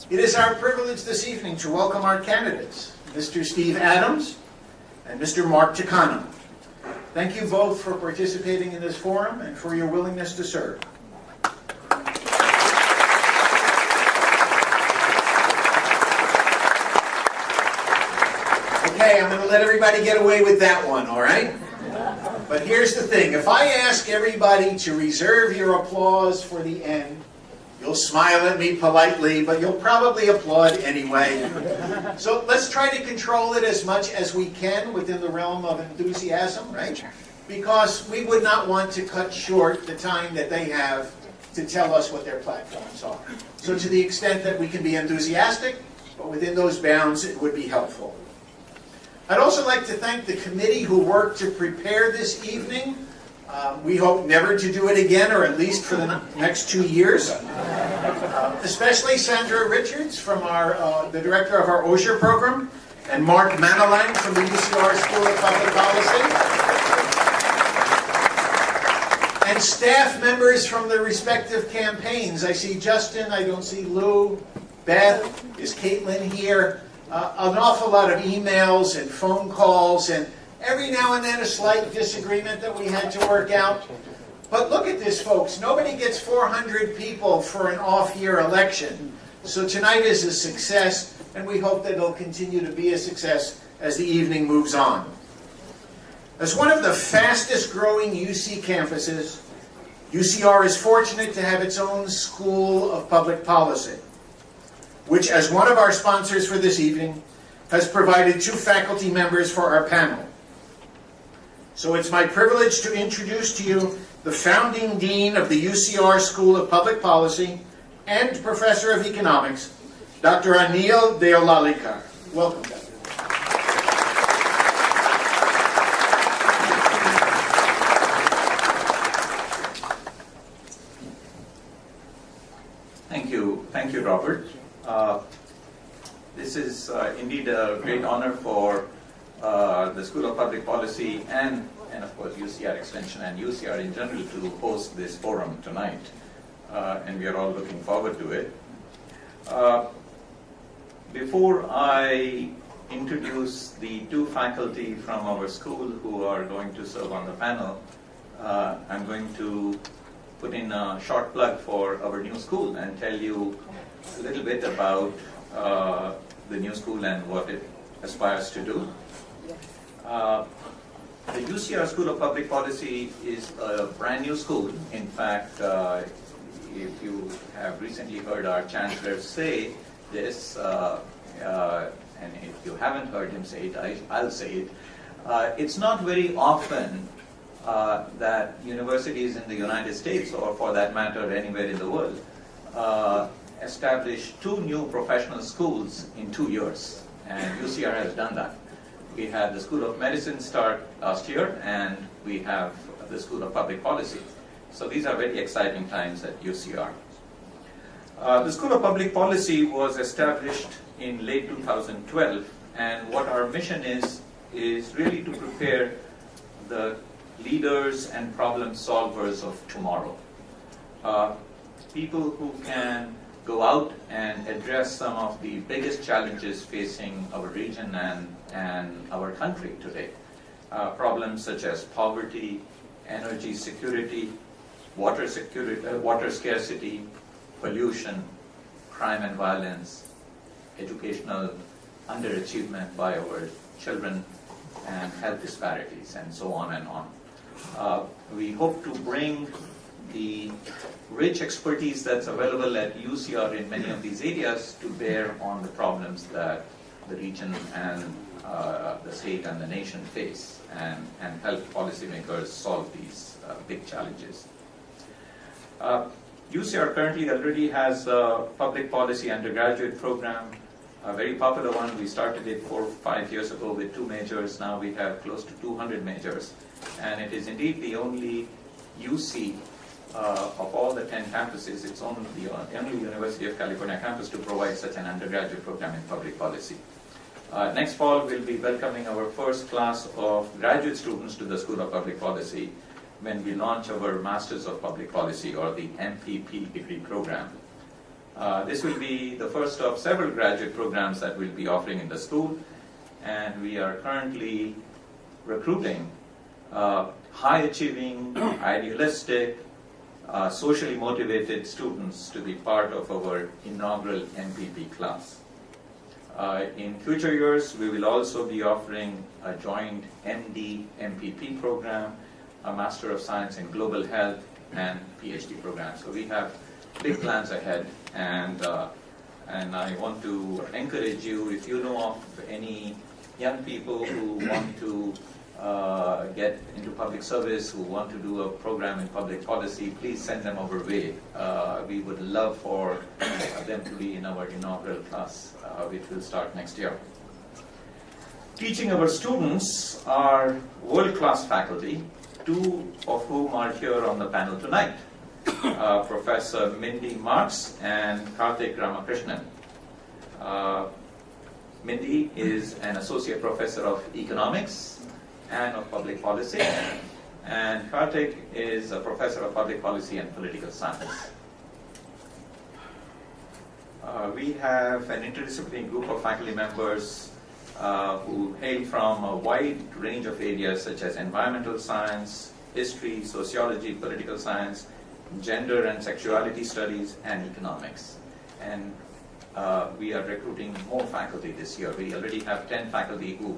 It is our privilege this evening to welcome our candidates, Mr. Steve Adams and Mr. Mark Chicano. Thank you both for participating in this forum and for your willingness to serve. Okay, I'm going to let everybody get away with that one, all right? But here's the thing. If I ask everybody to reserve your applause for the end, you'll smile at me politely, but you'll probably applaud anyway. So let's try to control it as much as we can within the realm of enthusiasm, right? Because we would not want to cut short the time that they have to tell us what their platforms are. So to the extent that we can be enthusiastic, but within those bounds, it would be helpful. I'd also like to thank the committee who worked to prepare this evening. We hope never to do it again, or at least for the next 2 years. Especially Sandra Richards, from the director of our OSHA program, and Mark Manalang from the UCR School of Public Policy. And staff members from the respective campaigns. I see Justin, I don't see Lou. Beth, is Caitlin here? An awful lot of emails and phone calls, and every now and then a slight disagreement that we had to work out. But look at this, folks. Nobody gets 400 people for an off-year election. So tonight is a success, and we hope that it'll continue to be a success as the evening moves on. As one of the fastest-growing UC campuses, UCR is fortunate to have its own School of Public Policy, which, as one of our sponsors for this evening, has provided 2 faculty members for our panel. So it's my privilege to introduce to you the founding dean of the UCR School of Public Policy and professor of economics, Dr. Anil Deolalikar. Welcome, Dr. Thank you, Robert. This is indeed a great honor for the School of Public Policy and of course UCR Extension and UCR in general to host this forum tonight, and we are all looking forward to it. Before I introduce the 2 faculty from our school who are going to serve on the panel, I'm going to put in a short plug for our new school and tell you a little bit about the new school and what it aspires to do. The UCR School of Public Policy is a brand new school. In fact, if you have recently heard our Chancellor say this, and if you haven't heard him say it, I'll say it. It's not very often that universities in the United States, or for that matter anywhere in the world, establish 2 new professional schools in 2 years, and UCR has done that. We had the School of Medicine start last year, and we have the School of Public Policy. So these are very exciting times at UCR. The School of Public Policy was established in late 2012, and what our mission is really to prepare the leaders and problem solvers of tomorrow. People who can go out and address some of the biggest challenges facing our region and our country today. Problems such as poverty, energy security, water scarcity, pollution, crime and violence, educational underachievement by our children, and health disparities, and so on and on. We hope to bring the rich expertise that's available at UCR in many of these areas to bear on the problems that the region and the state and the nation face, and help policymakers solve these big challenges. UCR currently already has a public policy undergraduate program, a very popular one. We started it 4 or 5 years ago with 2 majors. Now we have close to 200 majors. And it is indeed the only UC of all the 10 campuses, it's only the only University of California campus to provide such an undergraduate program in public policy. Next fall, we'll be welcoming our first class of graduate students to the School of Public Policy when we launch our Masters of Public Policy, or the MPP degree program. This will be the first of several graduate programs that we'll be offering in the school, and we are currently recruiting high-achieving, idealistic, socially motivated students to be part of our inaugural MPP class. In future years, we will also be offering a joint MD MPP program, a Master of Science in Global Health, and PhD program. So we have big plans ahead, and I want to encourage you, if you know of any young people who want to get into public service, who want to do a program in public policy, please send them our way. We would love for them to be in our inaugural class, which will start next year. Teaching our students are world-class faculty, two of whom are here on the panel tonight, Professor Mindy Marks and Karthik Ramakrishnan. Mindy is an associate professor of economics and of public policy, and Karthik is a professor of public policy and political science. We have an interdisciplinary group of faculty members who hail from a wide range of areas such as environmental science, history, sociology, political science, gender and sexuality studies, and economics. And we are recruiting more faculty this year. We already have 10 faculty who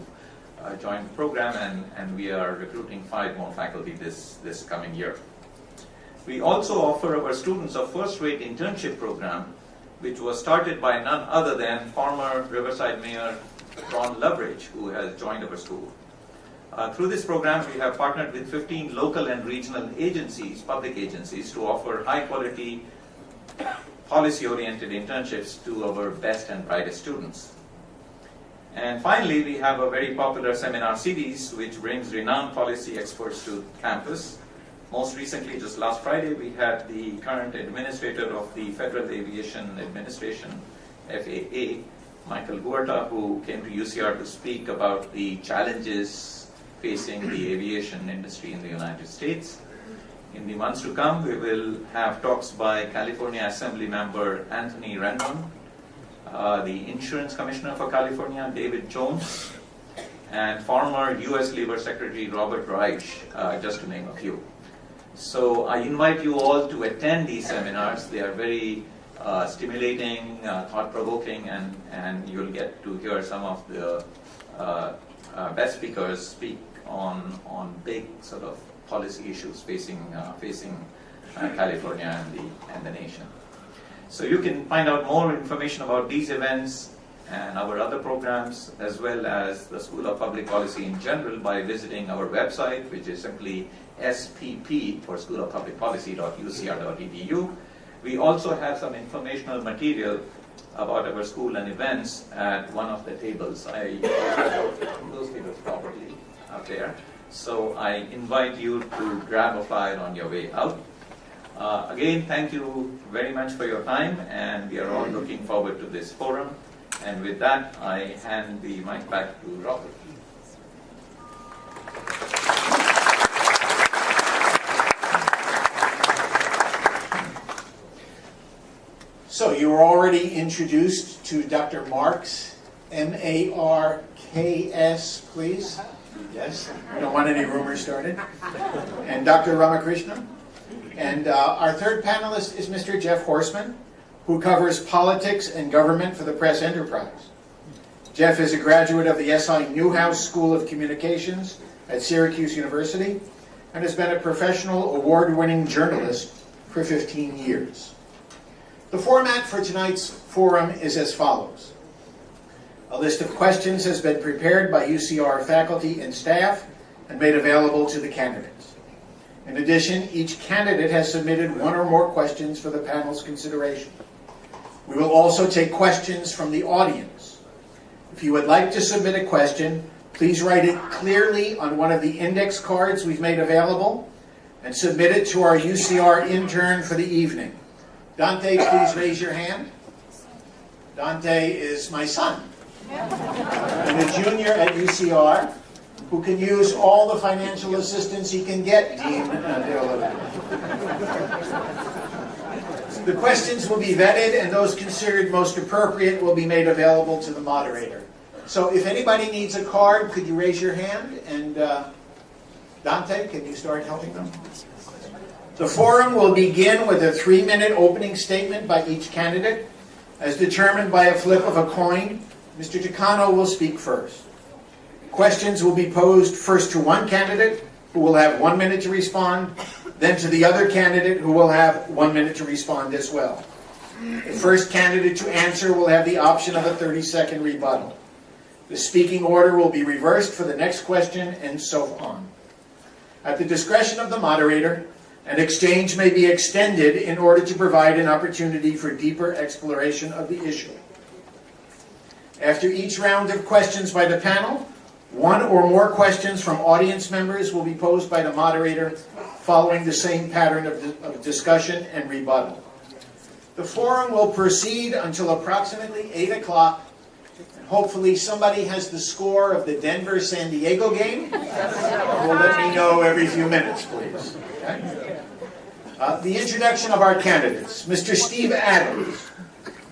joined the program, and we are recruiting 5 more faculty this coming year. We also offer our students a first-rate internship program, which was started by none other than former Riverside Mayor Ron Loveridge, who has joined our school. Through this program, we have partnered with 15 local and regional agencies, public agencies, to offer high-quality, policy-oriented internships to our best and brightest students. And finally, we have a very popular seminar series which brings renowned policy experts to campus. Most recently, just last Friday, we had the current administrator of the Federal Aviation Administration, FAA, Michael Guarta, who came to UCR to speak about the challenges facing the aviation industry in the United States. In the months to come, we will have talks by California Assembly Member Anthony Rendon, the Insurance Commissioner for California, David Jones, and former U.S. Labor Secretary Robert Reich, just to name a few. So I invite you all to attend these seminars. They are very stimulating, thought-provoking, and you'll get to hear some of the best speakers speak on big sort of policy issues facing California and the nation. So you can find out more information about these events and our other programs, as well as the School of Public Policy in general, by visiting our website, which is simply SPP for School of Public Policy.ucr.edu. We also have some informational material about our school and events at one of the tables. I those tables probably out there. So I invite you to grab a flyer on your way out. Again, thank you very much for your time, and we are all looking forward to this forum. And with that, I hand the mic back to Robert. So you were already introduced to Dr. Marks, M-A-R-K-S, please. Yes, I don't want any rumors started. And Dr. Ramakrishnan. And our third panelist is Mr. Jeff Horseman, who covers politics and government for the Press Enterprise. Jeff is a graduate of the S.I. Newhouse School of Communications at Syracuse University and has been a professional award-winning journalist for 15 years. The format for tonight's forum is as follows. A list of questions has been prepared by UCR faculty and staff and made available to the candidates. In addition, each candidate has submitted one or more questions for the panel's consideration. We will also take questions from the audience. If you would like to submit a question, please write it clearly on one of the index cards we've made available and submit it to our UCR intern for the evening. Dante, please raise your hand. Dante is my son, and a junior at UCR, who can use all the financial assistance he can get, Dean Dillon. The questions will be vetted, and those considered most appropriate will be made available to the moderator. So if anybody needs a card, could you raise your hand? And Dante, can you start helping them? The forum will begin with a 3-minute opening statement by each candidate. As determined by a flip of a coin, Mr. Takano will speak first. Questions will be posed first to one candidate, who will have 1 minute to respond, then to the other candidate, who will have 1 minute to respond as well. The first candidate to answer will have the option of a 30-second rebuttal. The speaking order will be reversed for the next question, and so on. At the discretion of the moderator, an exchange may be extended in order to provide an opportunity for deeper exploration of the issue. After each round of questions by the panel, one or more questions from audience members will be posed by the moderator, following the same pattern of discussion and rebuttal. The forum will proceed until approximately 8 o'clock. Hopefully somebody has the score of the Denver-San Diego game. Will let me know every few minutes, please. Okay? The introduction of our candidates. Mr. Steve Adams.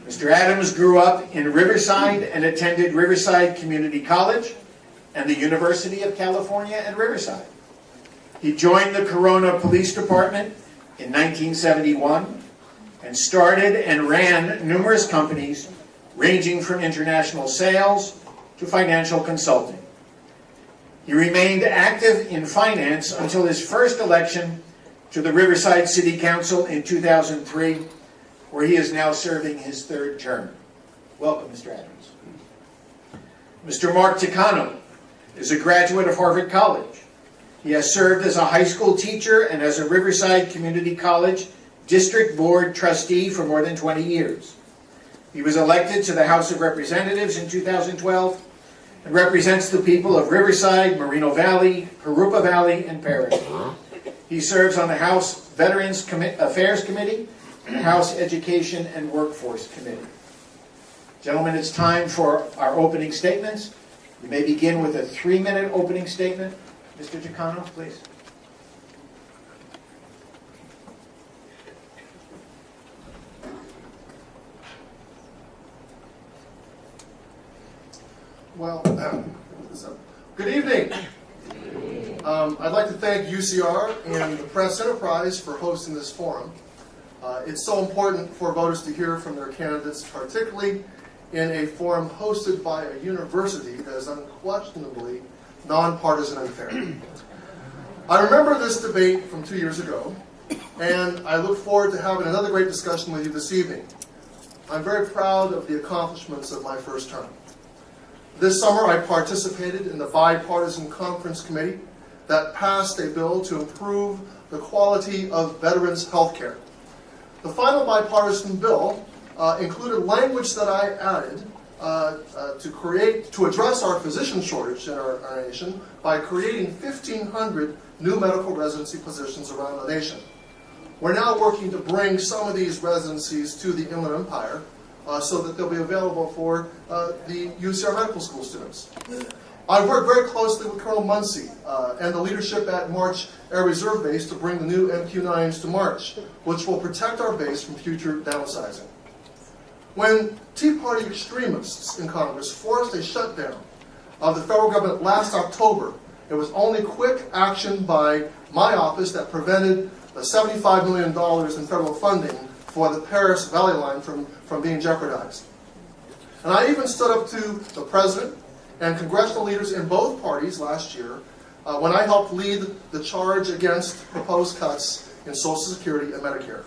Mr. Adams grew up in Riverside and attended Riverside Community College and the University of California at Riverside. He joined the Corona Police Department in 1971 and started and ran numerous companies ranging from international sales to financial consulting. He remained active in finance until his first election to the Riverside City Council in 2003, where he is now serving his 3rd term. Welcome, Mr. Adams. Mr. Mark Takano is a graduate of Harvard College. He has served as a high school teacher and as a Riverside Community College District Board trustee for more than 20 years. He was elected to the House of Representatives in 2012 and represents the people of Riverside, Moreno Valley, Jurupa Valley, and Parish. He serves on the House Veterans Affairs Committee and the House Education and Workforce Committee. Gentlemen, it's time for our opening statements. We may begin with a 3-minute opening statement. Mr. Takano, please. Well, good evening. I'd like to thank UCR and the Press Enterprise for hosting this forum. It's so important for voters to hear from their candidates, particularly in a forum hosted by a university that is unquestionably nonpartisan and fair. I remember this debate from 2 years ago, and I look forward to having another great discussion with you this evening. I'm very proud of the accomplishments of my first term. This summer, I participated in the bipartisan conference committee that passed a bill to improve the quality of veterans' health care. The final bipartisan bill included language that I added to address our physician shortage in our nation by creating 1,500 new medical residency positions around the nation. We're now working to bring some of these residencies to the Inland Empire so that they'll be available for the UCR Medical School students. I've worked very closely with Colonel Muncie and the leadership at March Air Reserve Base to bring the new MQ-9s to March, which will protect our base from future downsizing. When Tea Party extremists in Congress forced a shutdown of the federal government last October, it was only quick action by my office that prevented the $75 million in federal funding for the Paris Valley Line from being jeopardized. And I even stood up to the president and congressional leaders in both parties last year when I helped lead the charge against proposed cuts in Social Security and Medicare.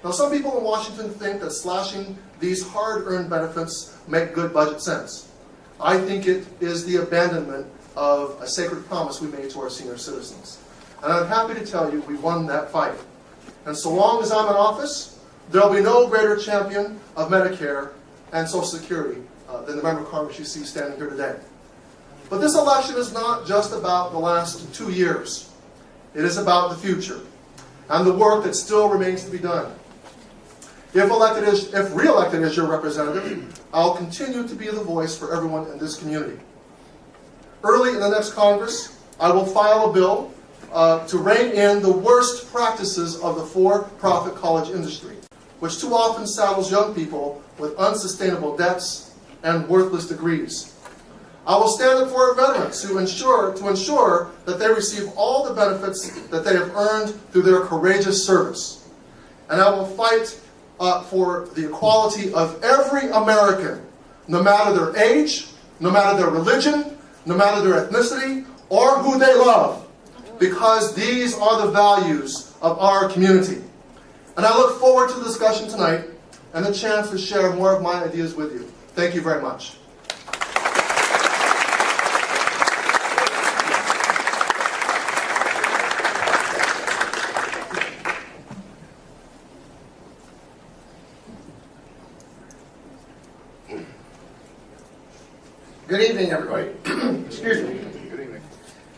Now, some people in Washington think that slashing these hard-earned benefits make good budget sense. I think it is the abandonment of a sacred promise we made to our senior citizens. And I'm happy to tell you we won that fight. And so long as I'm in office, there'll be no greater champion of Medicare and Social Security than the member of Congress you see standing here today. But this election is not just about the last 2 years. It is about the future and the work that still remains to be done. If re-elected as your representative, I'll continue to be the voice for everyone in this community. Early in the next Congress, I will file a bill to rein in the worst practices of the for-profit college industry. which too often saddles young people with unsustainable debts and worthless degrees. I will stand up for our veterans to ensure that they receive all the benefits that they have earned through their courageous service. And I will fight for the equality of every American, no matter their age, no matter their religion, no matter their ethnicity, or who they love, because these are the values of our community. And I look forward to the discussion tonight and the chance to share more of my ideas with you. Thank you very much. Good evening, everybody. Excuse me. Good evening.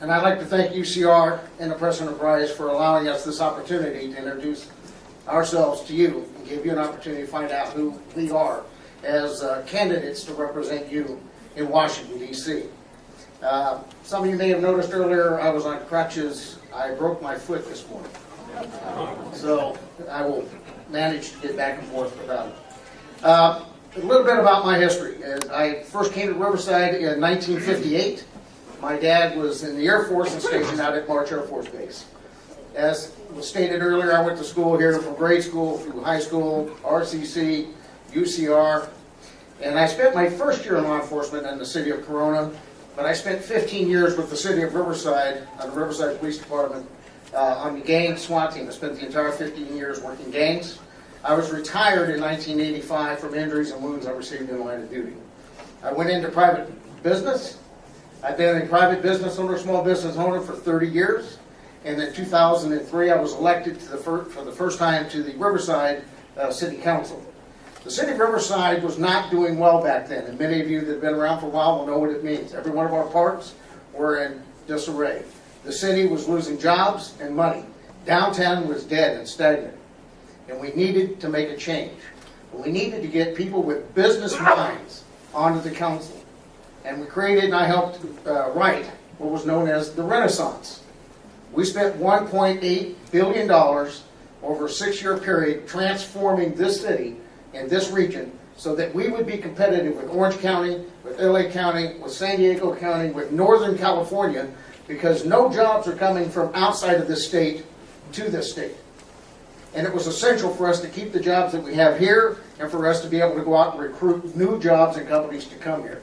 And I'd like to thank UCR and the Press Enterprise for allowing us this opportunity to introduce ourselves to you and give you an opportunity to find out who we are as candidates to represent you in Washington, D.C. Some of you may have noticed earlier I was on crutches. I broke my foot this morning. So I will manage to get back and forth without it. A little bit about my history. I first came to Riverside in 1958. My dad was in the Air Force and stationed out at March Air Force Base. As was stated earlier, I went to school here from grade school through high school, RCC, UCR, and I spent my first year in law enforcement in the city of Corona, but I spent 15 years with the city of Riverside, on the Riverside Police Department, on the gang SWAT team. I spent the entire 15 years working gangs. I was retired in 1985 from injuries and wounds I received in the line of duty. I went into private business. I've been a private business owner, small business owner for 30 years. And in 2003, I was elected for the first time to the Riverside City Council. The city of Riverside was not doing well back then, and many of you that have been around for a while will know what it means. Every one of our parks were in disarray. The city was losing jobs and money. Downtown was dead and stagnant. And we needed to make a change. We needed to get people with business minds onto the council. And we created, and I helped write, what was known as the Renaissance. We spent $1.8 billion over a 6-year period transforming this city and this region so that we would be competitive with Orange County, with LA County, with San Diego County, with Northern California, because no jobs are coming from outside of this state to this state. And it was essential for us to keep the jobs that we have here and for us to be able to go out and recruit new jobs and companies to come here.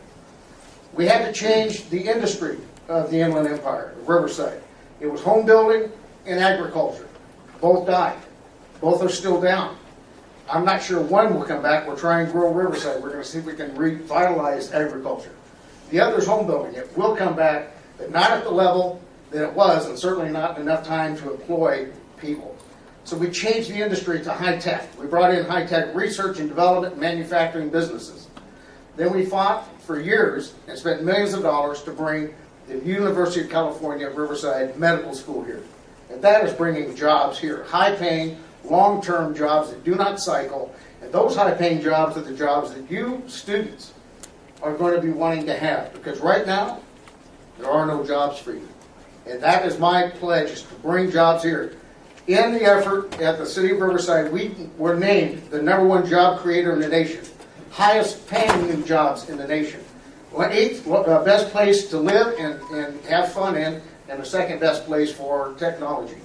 We had to change the industry of the Inland Empire, Riverside. It was home building and agriculture. Both died. Both are still down. I'm not sure when we'll come back. We'll try and grow Riverside. We're going to see if we can revitalize agriculture. The other is home building. It will come back, but not at the level that it was, and certainly not enough time to employ people. So we changed the industry to high tech. We brought in high tech research and development and manufacturing businesses. Then we fought for years and spent millions of dollars to bring the University of California, Riverside Medical School here. And that is bringing jobs here. High paying, long-term jobs that do not cycle. And those high paying jobs are the jobs that you students are going to be wanting to have. Because right now, there are no jobs for you. And that is my pledge, is to bring jobs here. In the effort at the City of Riverside, we were named the #1 job creator in the nation. Highest paying new jobs in the nation. 8th best place to live and have fun in, and the 2nd best place for technology.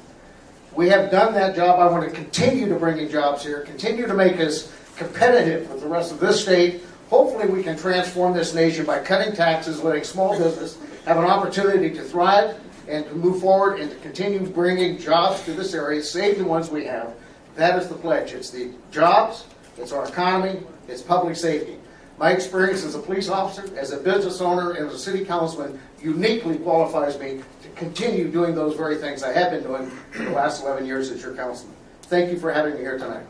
We have done that job. I want to continue to bring in jobs here, continue to make us competitive with the rest of this state. Hopefully we can transform this nation by cutting taxes, letting small business have an opportunity to thrive and to move forward and to continue bringing jobs to this area, save the ones we have. That is the pledge. It's the jobs, it's our economy, it's public safety. My experience as a police officer, as a business owner, and as a city councilman uniquely qualifies me to continue doing those very things I have been doing for the last 11 years as your councilman. Thank you for having me here tonight.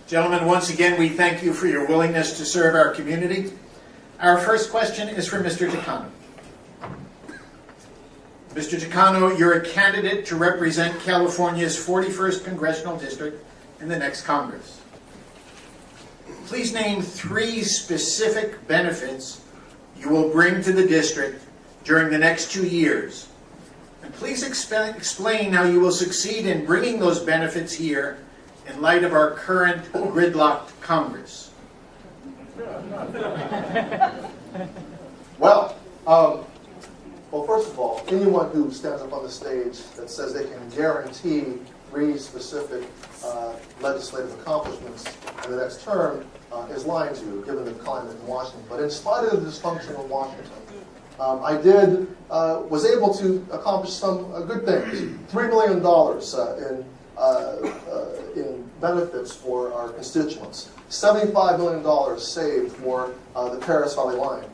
Gentlemen, once again, we thank you for your willingness to serve our community. Our first question is for Mr. Takano. Mr. Takano, you're a candidate to represent California's 41st Congressional District in the next Congress. Please name 3 specific benefits you will bring to the district during the next 2 years. And please explain how you will succeed in bringing those benefits here in light of our current gridlocked Congress. Well, first of all, anyone who stands up on the stage that says they can guarantee 3 specific legislative accomplishments in the next term is lying to you, given the climate in Washington. But in spite of the dysfunction in Washington, I was able to accomplish some good things. $3 million in benefits for our constituents. $75 million saved for the Paris Valley Line.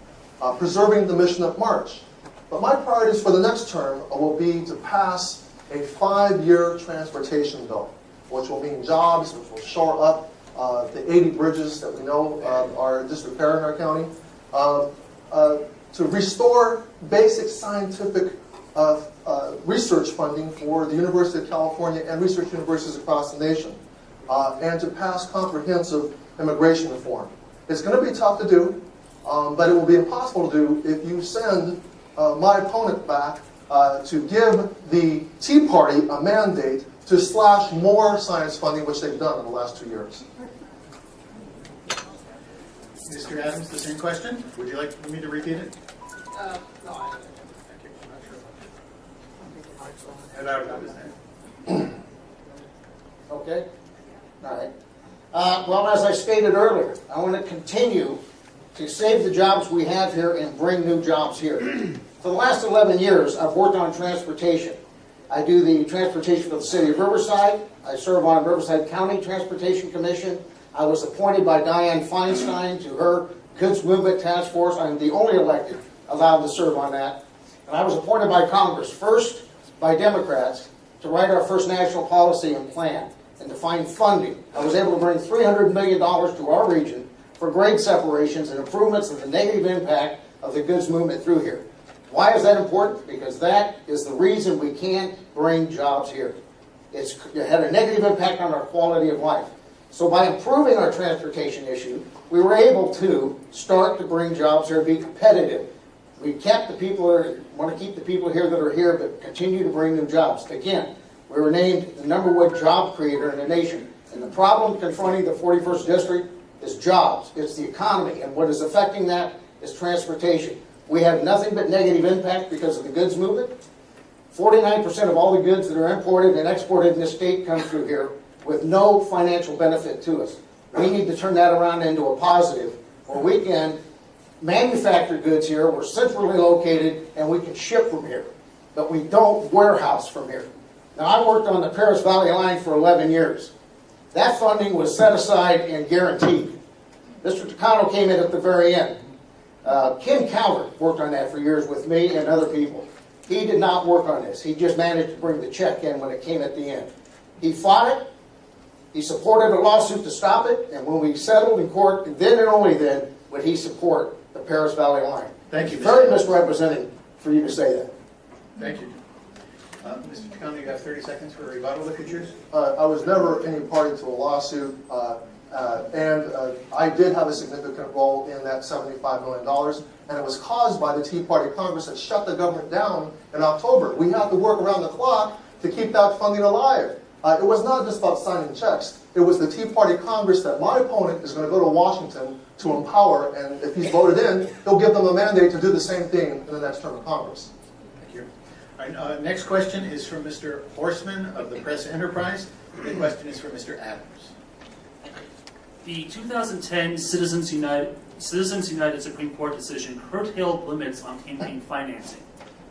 Preserving the mission of March. But my priorities for the next term will be to pass a 5-year transportation bill, which will mean jobs, which will shore up the 80 bridges that we know are in disrepair in our county, to restore basic scientific research funding for the University of California and research universities across the nation, and to pass comprehensive immigration reform. It's going to be tough to do, but it will be impossible to do if you send my opponent back to give the Tea Party a mandate to slash more science funding, which they've done in the last 2 years. Mr. Adams, the same question? Would you like me to repeat it? No, I And I would understand. Okay? All right. Well, as I stated earlier, I want to continue to save the jobs we have here and bring new jobs here. For the last 11 years, I've worked on transportation. I do the transportation for the city of Riverside. I serve on Riverside County Transportation Commission. I was appointed by Dianne Feinstein to her Goods Movement Task Force. I'm the only elected allowed to serve on that. And I was appointed by Congress, first by Democrats, to write our first national policy and plan and to find funding. I was able to bring $300 million to our region for grade separations and improvements of the negative impact of the goods movement through here. Why is that important? Because that is the reason we can't bring jobs here. It had a negative impact on our quality of life. So by improving our transportation issue, we were able to start to bring jobs here and be competitive. We kept the people that want to keep the people here that are here, but continue to bring new jobs. Again, we were named the #1 job creator in the nation. And the problem confronting the 41st District is jobs. It's the economy. And what is affecting that is transportation. We have nothing but negative impact because of the goods movement. 49% of all the goods that are imported and exported in this state come through here with no financial benefit to us. We need to turn that around into a positive where we can manufacture goods here, we're centrally located, and we can ship from here. But we don't warehouse from here. Now, I worked on the Paris Valley Line for 11 years. That funding was set aside and guaranteed. Mr. Takano came in at the very end. Ken Calvert worked on that for years with me and other people. He did not work on this. He just managed to bring the check in when it came at the end. He fought it. He supported a lawsuit to stop it. And when we settled in court, then and only then would he support the Paris Valley Line. Thank you. Very misrepresenting for you to say that. Thank you. Mr. Takano, you have 30 seconds for a rebuttal if you choose. I was never any party to a lawsuit, and I did have a significant role in that $75 million, and it was caused by the Tea Party Congress that shut the government down in October. We had to work around the clock to keep that funding alive. It was not just about signing checks. It was the Tea Party Congress that my opponent is going to go to Washington to empower, and if he's voted in, he'll give them a mandate to do the same thing in the next term of Congress. Thank you. All right, next question is from Mr. Horstman of the Press Enterprise. The question is for Mr. Adams. The 2010 Citizens United Supreme Court decision curtailed limits on campaign financing.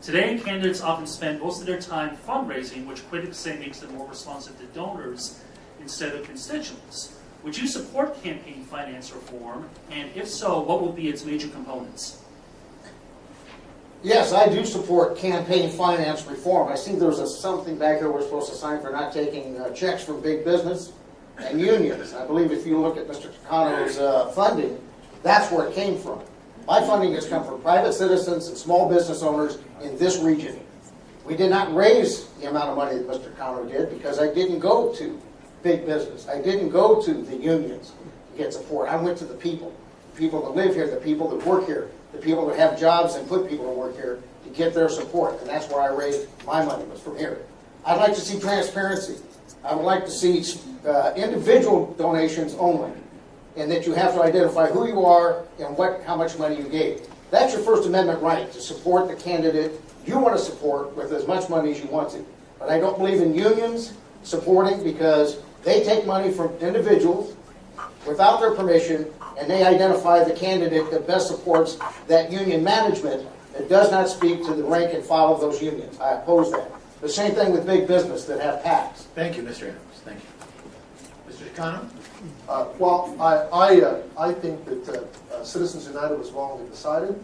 Today, candidates often spend most of their time fundraising, which critics say makes them more responsive to donors instead of constituents. Would you support campaign finance reform? And if so, what will be its major components? Yes, I do support campaign finance reform. I see there's something back here we're supposed to sign for not taking checks from big business and unions. I believe if you look at Mr. Takano's funding, that's where it came from. My funding has come from private citizens and small business owners in this region. We did not raise the amount of money that Mr. Takano did because I didn't go to big business. I didn't go to the unions to get support. I went to the people that live here, the people that work here, the people that have jobs and put people to work here. to get their support, and that's where I raised my money, was from here. I'd like to see transparency. I would like to see individual donations only, and that you have to identify who you are and how much money you gave. That's your First Amendment right, to support the candidate you want to support with as much money as you want to. But I don't believe in unions supporting, because they take money from individuals without their permission, and they identify the candidate that best supports that union management. It does not speak to the rank and file of those unions. I oppose that. The same thing with big business that have PACs. Thank you, Mr. Adams. Thank you. Mr. Chicano? Well, I think that Citizens United was wrongly decided.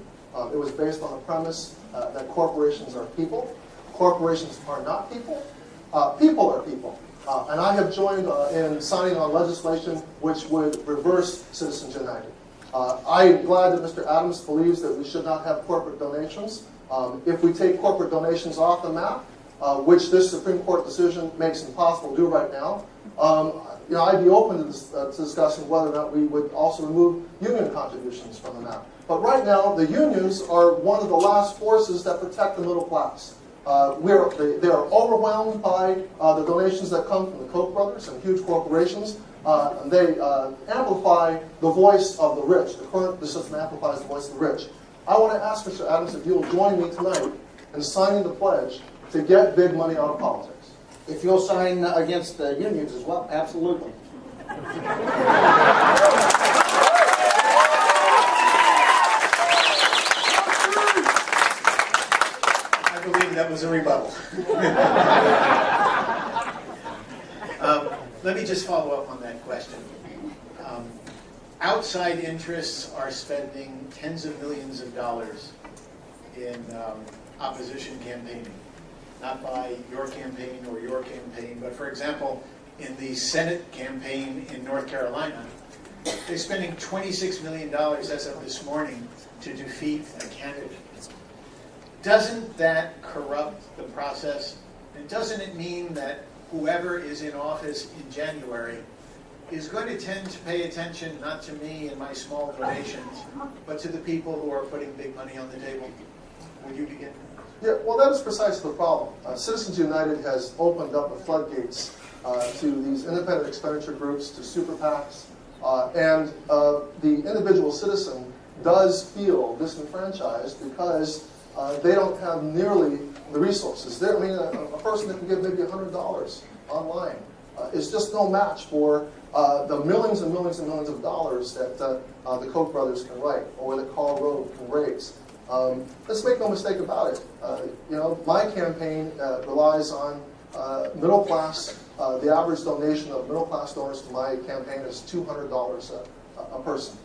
It was based on the premise that corporations are people. Corporations are not people. People are people. And I have joined in signing on legislation which would reverse Citizens United. I'm glad that Mr. Adams believes that we should not have corporate donations. If we take corporate donations off the map, which this Supreme Court decision makes impossible to do right now, I'd be open to discussing whether or not we would also remove union contributions from the map. But right now, the unions are one of the last forces that protect the middle class. They are overwhelmed by the donations that come from the Koch brothers and huge corporations. And they amplify the voice of the rich. The current system amplifies the voice of the rich. I want to ask Mr. Adams if you'll join me tonight in signing the pledge to get big money out of politics. If you'll sign against the unions as well, absolutely. I believe that was a rebuttal. Let me just follow up on that question. Outside interests are spending tens of millions of dollars in opposition campaigning. Not by your campaign or your campaign, but for example, in the Senate campaign in North Carolina, they're spending $26 million as of this morning to defeat a candidate. Doesn't that corrupt the process? And doesn't it mean that whoever is in office in January is going to tend to pay attention not to me and my small donations, but to the people who are putting big money on the table? Would you begin? Yeah, well, that is precisely the problem. Citizens United has opened up the floodgates to these independent expenditure groups, to super PACs, and the individual citizen does feel disenfranchised because they don't have nearly the resources. A person that can give maybe $100 online is just no match for the millions and millions and millions of dollars that the Koch brothers can write, or that Karl Rove can raise. Let's make no mistake about it. My campaign relies on middle class. The average donation of middle class donors to my campaign is $200 a person.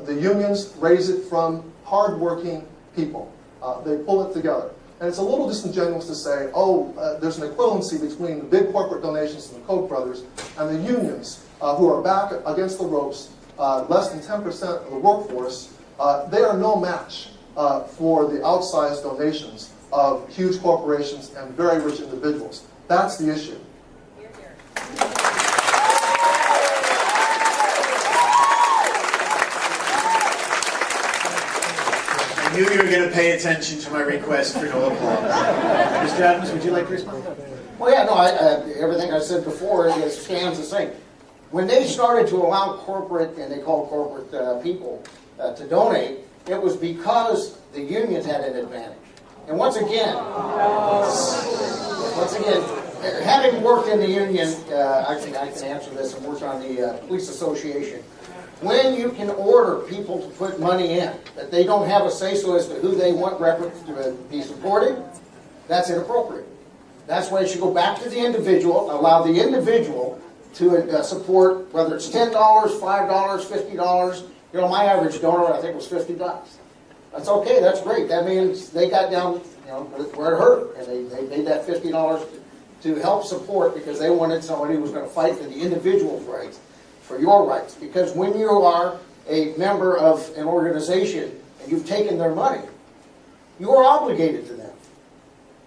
The unions raise it from hardworking people. They pull it together. And it's a little disingenuous to say, there's an equivalency between the big corporate donations from the Koch brothers and the unions who are back against the ropes, less than 10% of the workforce. They are no match for the outsized donations of huge corporations and very rich individuals. That's the issue. I knew you were going to pay attention to my request for no applause. Mr. Adams, would you like to respond? Well, yeah, no, everything I said before stands the same. When they started to allow corporate, and they call corporate people, to donate, it was because the unions had an advantage. And once again, having worked in the union, I think I can answer this, and worked on the police association. When you can order people to put money in, that they don't have a say-so as to who they want to be supported, that's inappropriate. That's why it should go back to the individual, allow the individual to support, whether it's $10, $5, $50. My average donor, I think, was $50. That's okay, that's great. That means they got down, where it hurt, and they made that $50 to help support because they wanted somebody who was going to fight for the individual's rights, for your rights. Because when you are a member of an organization and you've taken their money, you are obligated to them.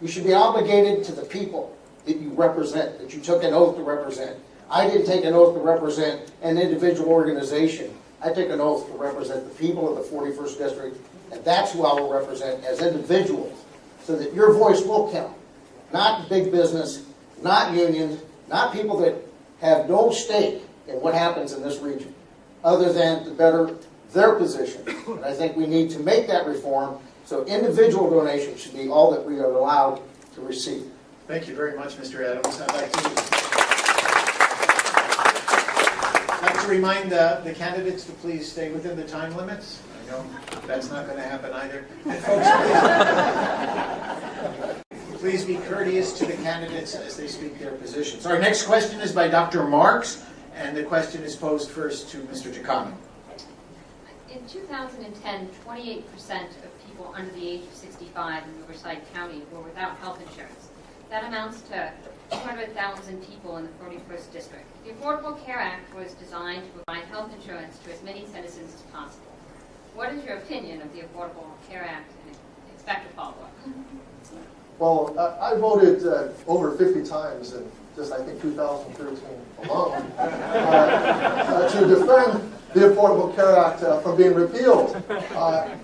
You should be obligated to the people that you represent, that you took an oath to represent. I didn't take an oath to represent an individual organization. I take an oath to represent the people of the 41st District, and that's who I will represent as individuals. so that your voice will count. Not big business, not unions, not people that have no stake in what happens in this region, other than to better their position. And I think we need to make that reform so individual donations should be all that we are allowed to receive. Thank you very much, Mr. Adams. I'd like to remind the candidates to please stay within the time limits. I know that's not going to happen either. And folks, please be courteous to the candidates as they speak their positions. Our next question is by Dr. Marks, and the question is posed first to Mr. Giacano. In 2010, 28% of people under the age of 65 in Riverside County were without health insurance. That amounts to 200,000 people in the 41st District. The Affordable Care Act was designed to provide health insurance to as many citizens as possible. What is your opinion of the Affordable Care Act and expect a follow-up? Well, I voted over 50 times in just, I think, 2013 alone to defend the Affordable Care Act from being repealed.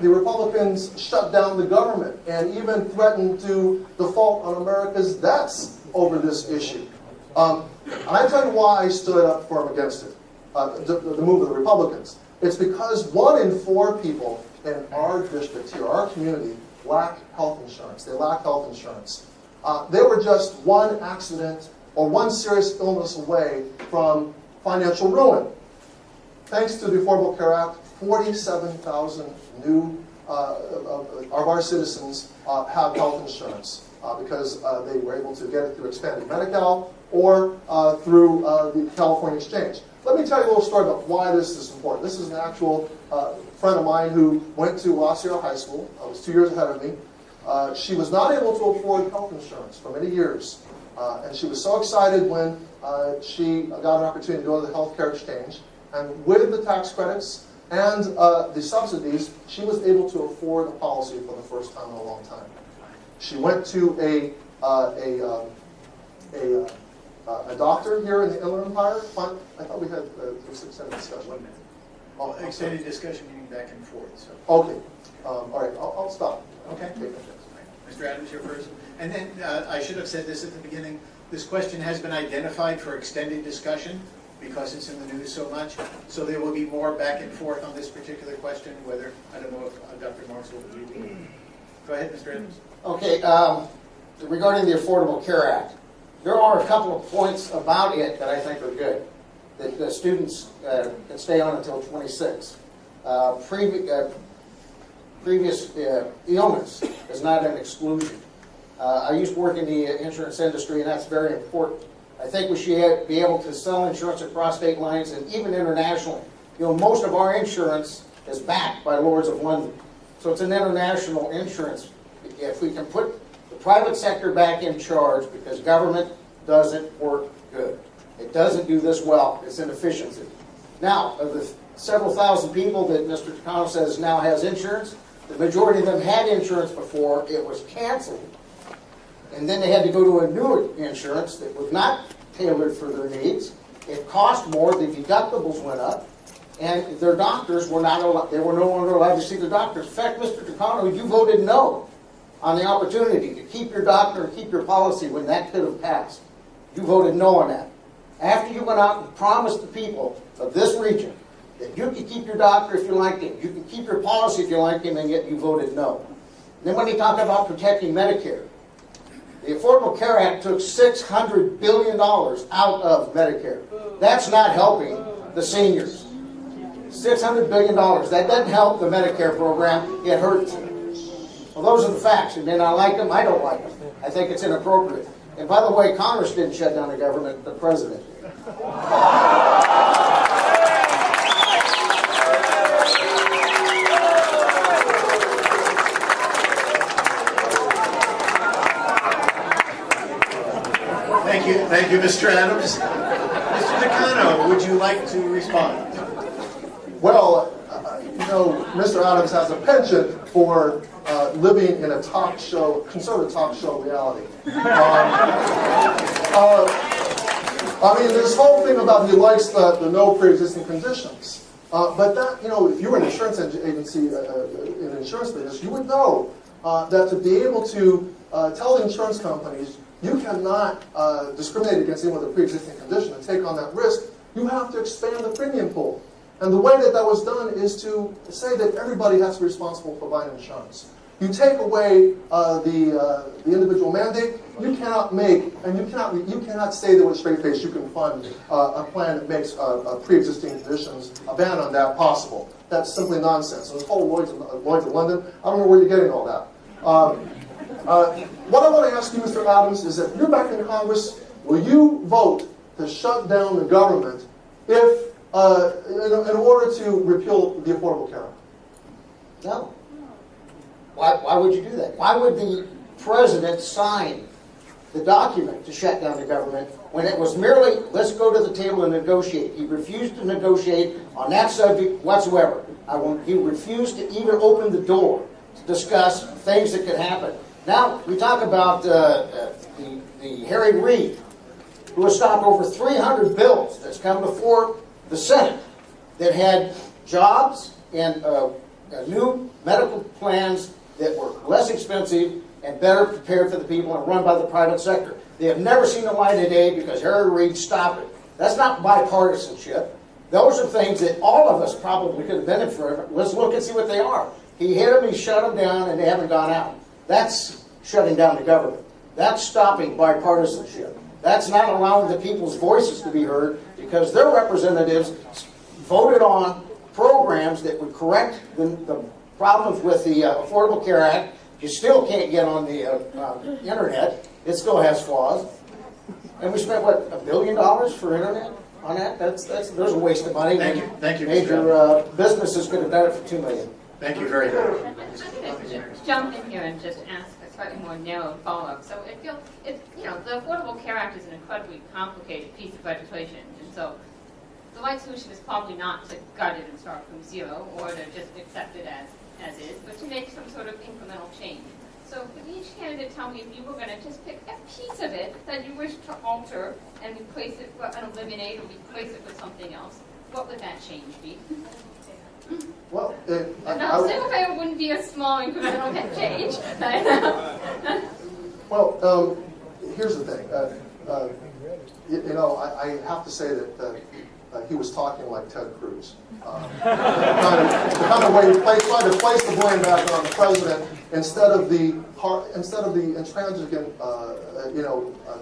The Republicans shut down the government and even threatened to default on America's debts over this issue. And I tell you why I stood up firm against it, the move of the Republicans. It's because 1 in 4 people in our district here, our community, lack health insurance. They lack health insurance. They were just one accident or one serious illness away from financial ruin. Thanks to the Affordable Care Act, 47,000 new of our citizens have health insurance because they were able to get it through expanded Medi-Cal or through the California Exchange. Let me tell you a little story about why this is important. This is an actual friend of mine who went to La Sierra High School, was 2 years ahead of me. She was not able to afford health insurance for many years. And she was so excited when she got an opportunity to go to the healthcare exchange. And with the tax credits and the subsidies, she was able to afford a policy for the first time in a long time. She went to a doctor here in the Inland Empire. I thought we had extended discussion. 1 minute. Oh, extended discussion meaning back and forth. So. Okay. All right. I'll stop. Okay. Mr. Adams, you're first. And then I should have said this at the beginning. This question has been identified for extended discussion because it's in the news so much. So there will be more back and forth on this particular question, whether, I don't know if Dr. Marks will agree. Go ahead, Mr. Adams. Okay, regarding the Affordable Care Act, there are a couple of points about it that I think are good. That the students can stay on until 26. Previous illness is not an exclusion. I used to work in the insurance industry, and that's very important. I think we should be able to sell insurance across state lines and even internationally. You know, most of our insurance is backed by Lords of London. So it's an international insurance. If we can put the private sector back in charge, because government doesn't work good. It doesn't do this well. It's inefficiency. Now, of the several thousand people that Mr. Giacano says now has insurance, the majority of them had insurance before. It was canceled. And then they had to go to a new insurance that was not tailored for their needs. It cost more. The deductibles went up. And their doctors were not allowed, they were no longer allowed to see the doctors. In fact, Mr. Giacano, you voted no on the opportunity to keep your doctor and keep your policy when that could have passed. You voted no on that. After you went out and promised the people of this region that you could keep your doctor if you liked him, you could keep your policy if you liked him, and yet you voted no. And then when you talk about protecting Medicare, the Affordable Care Act took $600 billion out of Medicare. That's not helping the seniors. $600 billion. That doesn't help the Medicare program. It hurts it. Well, those are the facts. You may not like them. I don't like them. I think it's inappropriate. And by the way, Congress didn't shut down the government. The president did. Thank you, Mr. Adams. Mr. Giacano, would you like to respond? Well, you know, Mr. Adams has a penchant for living in a talk show, conservative talk show reality. I mean, this whole thing about he likes the no pre-existing conditions. But that, you know, if you were an insurance agency, in an insurance business, you would know that to be able to tell the insurance companies, you cannot discriminate against anyone with a pre-existing condition and take on that risk, you have to expand the premium pool. And the way that that was done is to say that everybody has to be responsible for buying insurance. You take away the individual mandate, you cannot make, and you cannot say that with a straight face you can fund a plan that makes pre-existing conditions, a ban on that, possible. That's simply nonsense. And this whole Lloyd's of London, I don't know where you're getting all that. What I want to ask you, Mr. Adams, is if you're back in Congress, will you vote to shut down the government if, in order to repeal the Affordable Care Act? No. Why would you do that? Why would the president sign the document to shut down the government when it was merely, let's go to the table and negotiate? He refused to negotiate on that subject whatsoever. He refused to even open the door to discuss things that could happen. Now, we talk about the Harry Reid, who has stopped over 300 bills that's come before the Senate that had jobs and new medical plans that were less expensive and better prepared for the people and run by the private sector. They have never seen the light of day because Harry Reid stopped it. That's not bipartisanship. Those are things that all of us probably could have benefited from. Let's look and see what they are. He hit them, he shut them down, and they haven't gone out. That's shutting down the government. That's stopping bipartisanship. That's not allowing the people's voices to be heard because their representatives voted on programs that would correct the problems with the Affordable Care Act. You still can't get on the internet. It still has flaws. And we spent, what, $1 billion for internet on that? There's a waste of money. Thank you. Thank you, Mr. Major businesses could have done it for $2 million. Thank you very much. I'm going to jump in here and just ask a slightly more narrow follow-up. So the Affordable Care Act is an incredibly complicated piece of legislation, and so the right solution is probably not to gut it and start from zero, or to just accept it as is, but to make some sort of incremental change. So could each candidate tell me if you were going to just pick a piece of it that you wish to alter and replace it, and eliminate or replace it with something else, what would that change be? Well, Single payer wouldn't be a small incremental change. Well, here's the thing. I have to say that he was talking like Ted Cruz. The kind of way he tried to place the blame back on the president instead of the intransigent,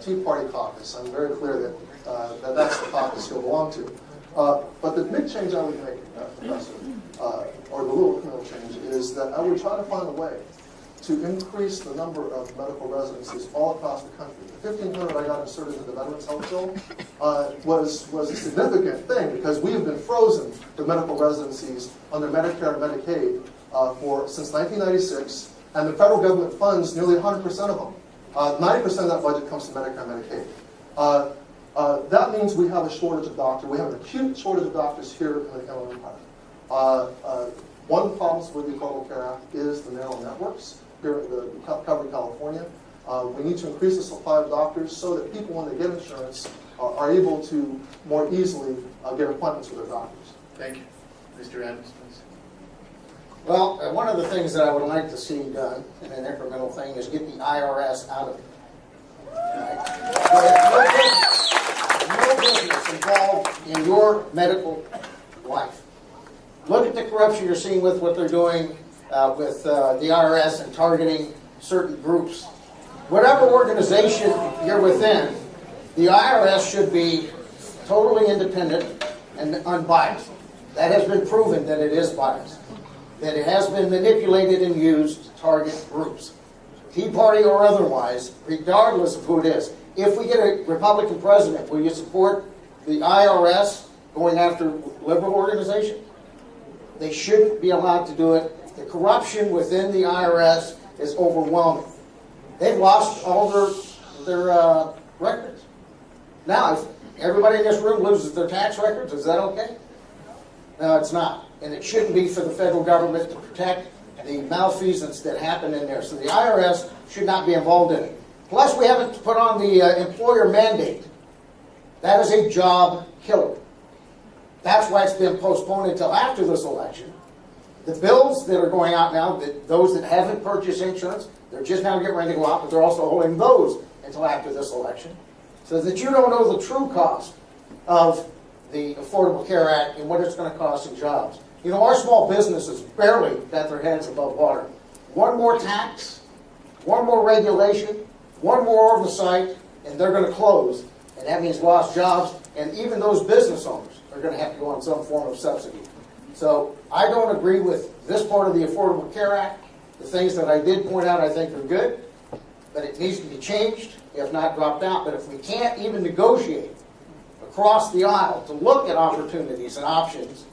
Tea Party caucus. I'm very clear that that's the caucus he'll belong to. But the big change I would make, Professor, or the little incremental change, is that I would try to find a way to increase the number of medical residencies all across the country. The 1,500 I got inserted in the Veterans Health Bill was a significant thing because we have been frozen with medical residencies under Medicare and Medicaid since 1996, and the federal government funds nearly 100% of them. 90% of that budget comes from Medicare and Medicaid. That means we have a shortage of doctors. We have an acute shortage of doctors here in the Inland Empire. One of the problems with the Affordable Care Act is the narrow networks here covering California. We need to increase the supply of doctors so that people, when they get insurance, are able to more easily get appointments with their doctors. Thank you. Mr. Adams, please. Well, one of the things that I would like to see done in an incremental thing is get the IRS out of it. No business involved in your medical life. Look at the corruption you're seeing with what they're doing with the IRS and targeting certain groups. Whatever organization you're within, the IRS should be totally independent and unbiased. That has been proven that it is biased, that it has been manipulated and used to target groups, Tea Party or otherwise, regardless of who it is. If we get a Republican president, will you support the IRS going after liberal organizations? They shouldn't be allowed to do it. The corruption within the IRS is overwhelming. They've lost all their records. Now, if everybody in this room loses their tax records, is that okay? No, it's not. And it shouldn't be for the federal government to protect the malfeasance that happened in there. So the IRS should not be involved in it. Plus, we haven't put on the employer mandate. That is a job killer. That's why it's been postponed until after this election. The bills that are going out now, those that haven't purchased insurance, they're just now getting ready to go out, but they're also holding those until after this election, so that you don't know the true cost of the Affordable Care Act and what it's going to cost in jobs. You know, our small businesses barely got their heads above water. One more tax, one more regulation, one more oversight, and they're going to close. And that means lost jobs, and even those business owners are going to have to go on some form of subsidy. So I don't agree with this part of the Affordable Care Act. The things that I did point out I think are good, but it needs to be changed, if not dropped out. But if we can't even negotiate across the aisle to look at opportunities and options,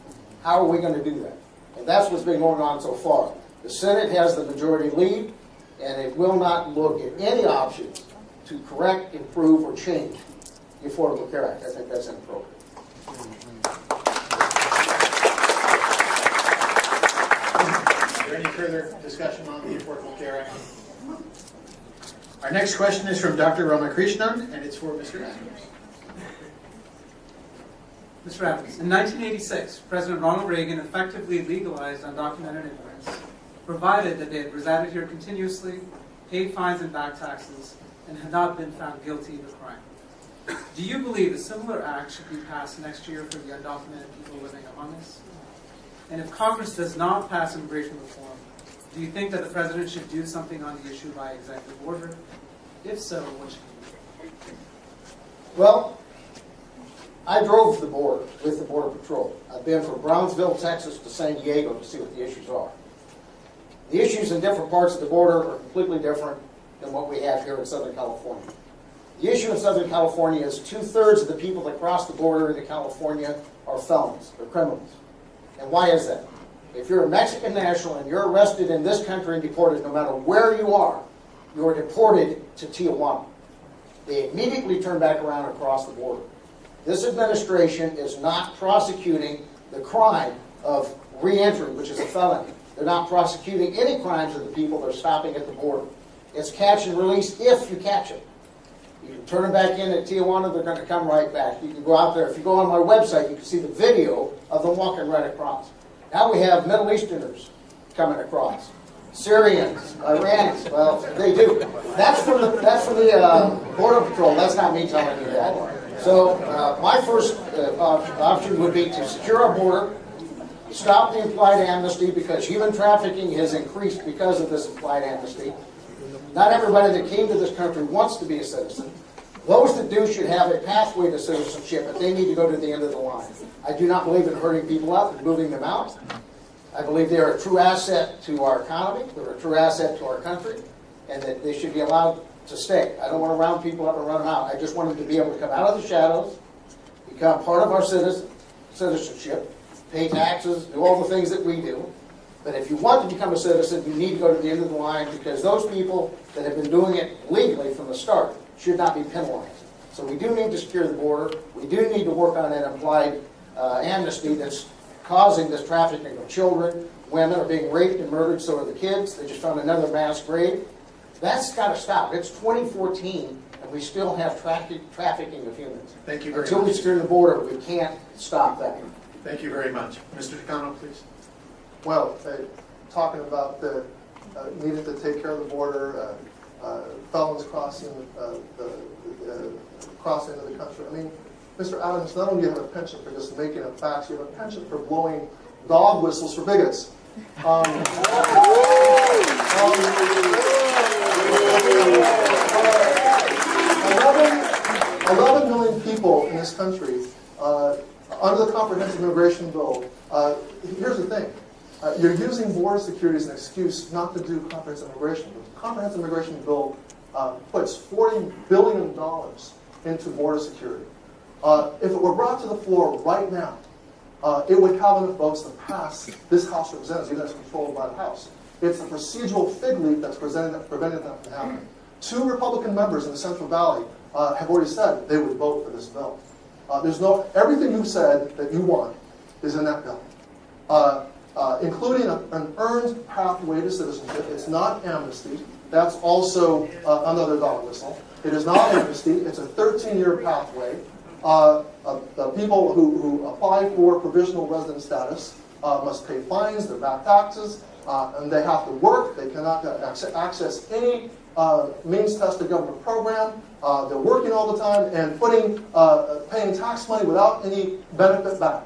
how are we going to do that? And that's what's been going on so far. The Senate has the majority lead, and it will not look at any options to correct, improve, or change the Affordable Care Act. I think that's inappropriate. Is there any further discussion on the Affordable Care Act? Our next question is from Dr. Ramakrishnan, and it's for Mr. Adams. Mr. Adams, in 1986, President Ronald Reagan effectively legalized undocumented immigrants, provided that they had resided here continuously, paid fines and back taxes, and had not been found guilty of a crime. Do you believe a similar act should be passed next year for the undocumented people living among us? And if Congress does not pass immigration reform, do you think that the President should do something on the issue by executive order? If so, what should he do? Well, I drove the border with the Border Patrol. I've been from Brownsville, Texas to San Diego to see what the issues are. The issues in different parts of the border are completely different than what we have here in Southern California. The issue in Southern California is 2/3 of the people that cross the border into California are felons, they're criminals. And why is that? If you're a Mexican national and you're arrested in this country and deported, no matter where you are deported to Tijuana. They immediately turn back around and cross the border. This administration is not prosecuting the crime of re-entry, which is a felony. They're not prosecuting any crimes of the people that are stopping at the border. It's catch and release if you catch them. You can turn them back in at Tijuana, they're going to come right back. You can go out there. If you go on my website, you can see the video of them walking right across. Now we have Middle Easterners coming across. Syrians, Iranians, well, they do. That's from the Border Patrol. That's not me telling you that. So my first option would be to secure our border, stop the implied amnesty, because human trafficking has increased because of this implied amnesty. Not everybody that came to this country wants to be a citizen. Those that do should have a pathway to citizenship, but they need to go to the end of the line. I do not believe in hurting people up and moving them out. I believe they are a true asset to our economy, they're a true asset to our country, and that they should be allowed to stay. I don't want to round people up and run them out. I just want them to be able to come out of the shadows, become part of our citizenship, pay taxes, do all the things that we do. But if you want to become a citizen, you need to go to the end of the line, because those people that have been doing it legally from the start should not be penalized. So we do need to secure the border. We do need to work on that implied amnesty that's causing this trafficking of children. Women are being raped and murdered, so are the kids. They just found another mass grave. That's got to stop. It's 2014, and we still have trafficking of humans. Thank you very Until much. we secure the border, we can't stop that. Thank you very much. Mr. Takano, please. Well, talking about the needing to take care of the border, felons crossing crossing into the country. I mean, Mr. Adams, not only do you have a penchant for just making up facts, you have a penchant for blowing dog whistles for bigots. 11 million people in this country under the Comprehensive Immigration Bill. Here's the thing. You're using border security as an excuse not to do comprehensive immigration. The Comprehensive Immigration Bill puts $40 billion into border security. If it were brought to the floor right now, it would have enough votes to pass this House of Representatives, even though it's controlled by the House. It's the procedural fig leaf that's preventing that from happening. 2 Republican members in the Central Valley have already said they would vote for this bill. Everything you said that you want is in that bill, including an earned pathway to citizenship. It's not amnesty. That's also another dog whistle. It is not amnesty. It's a 13-year pathway. The people who apply for provisional resident status must pay fines, their back taxes, and they have to work. They cannot access any means-tested government program. They're working all the time and paying tax money without any benefit back.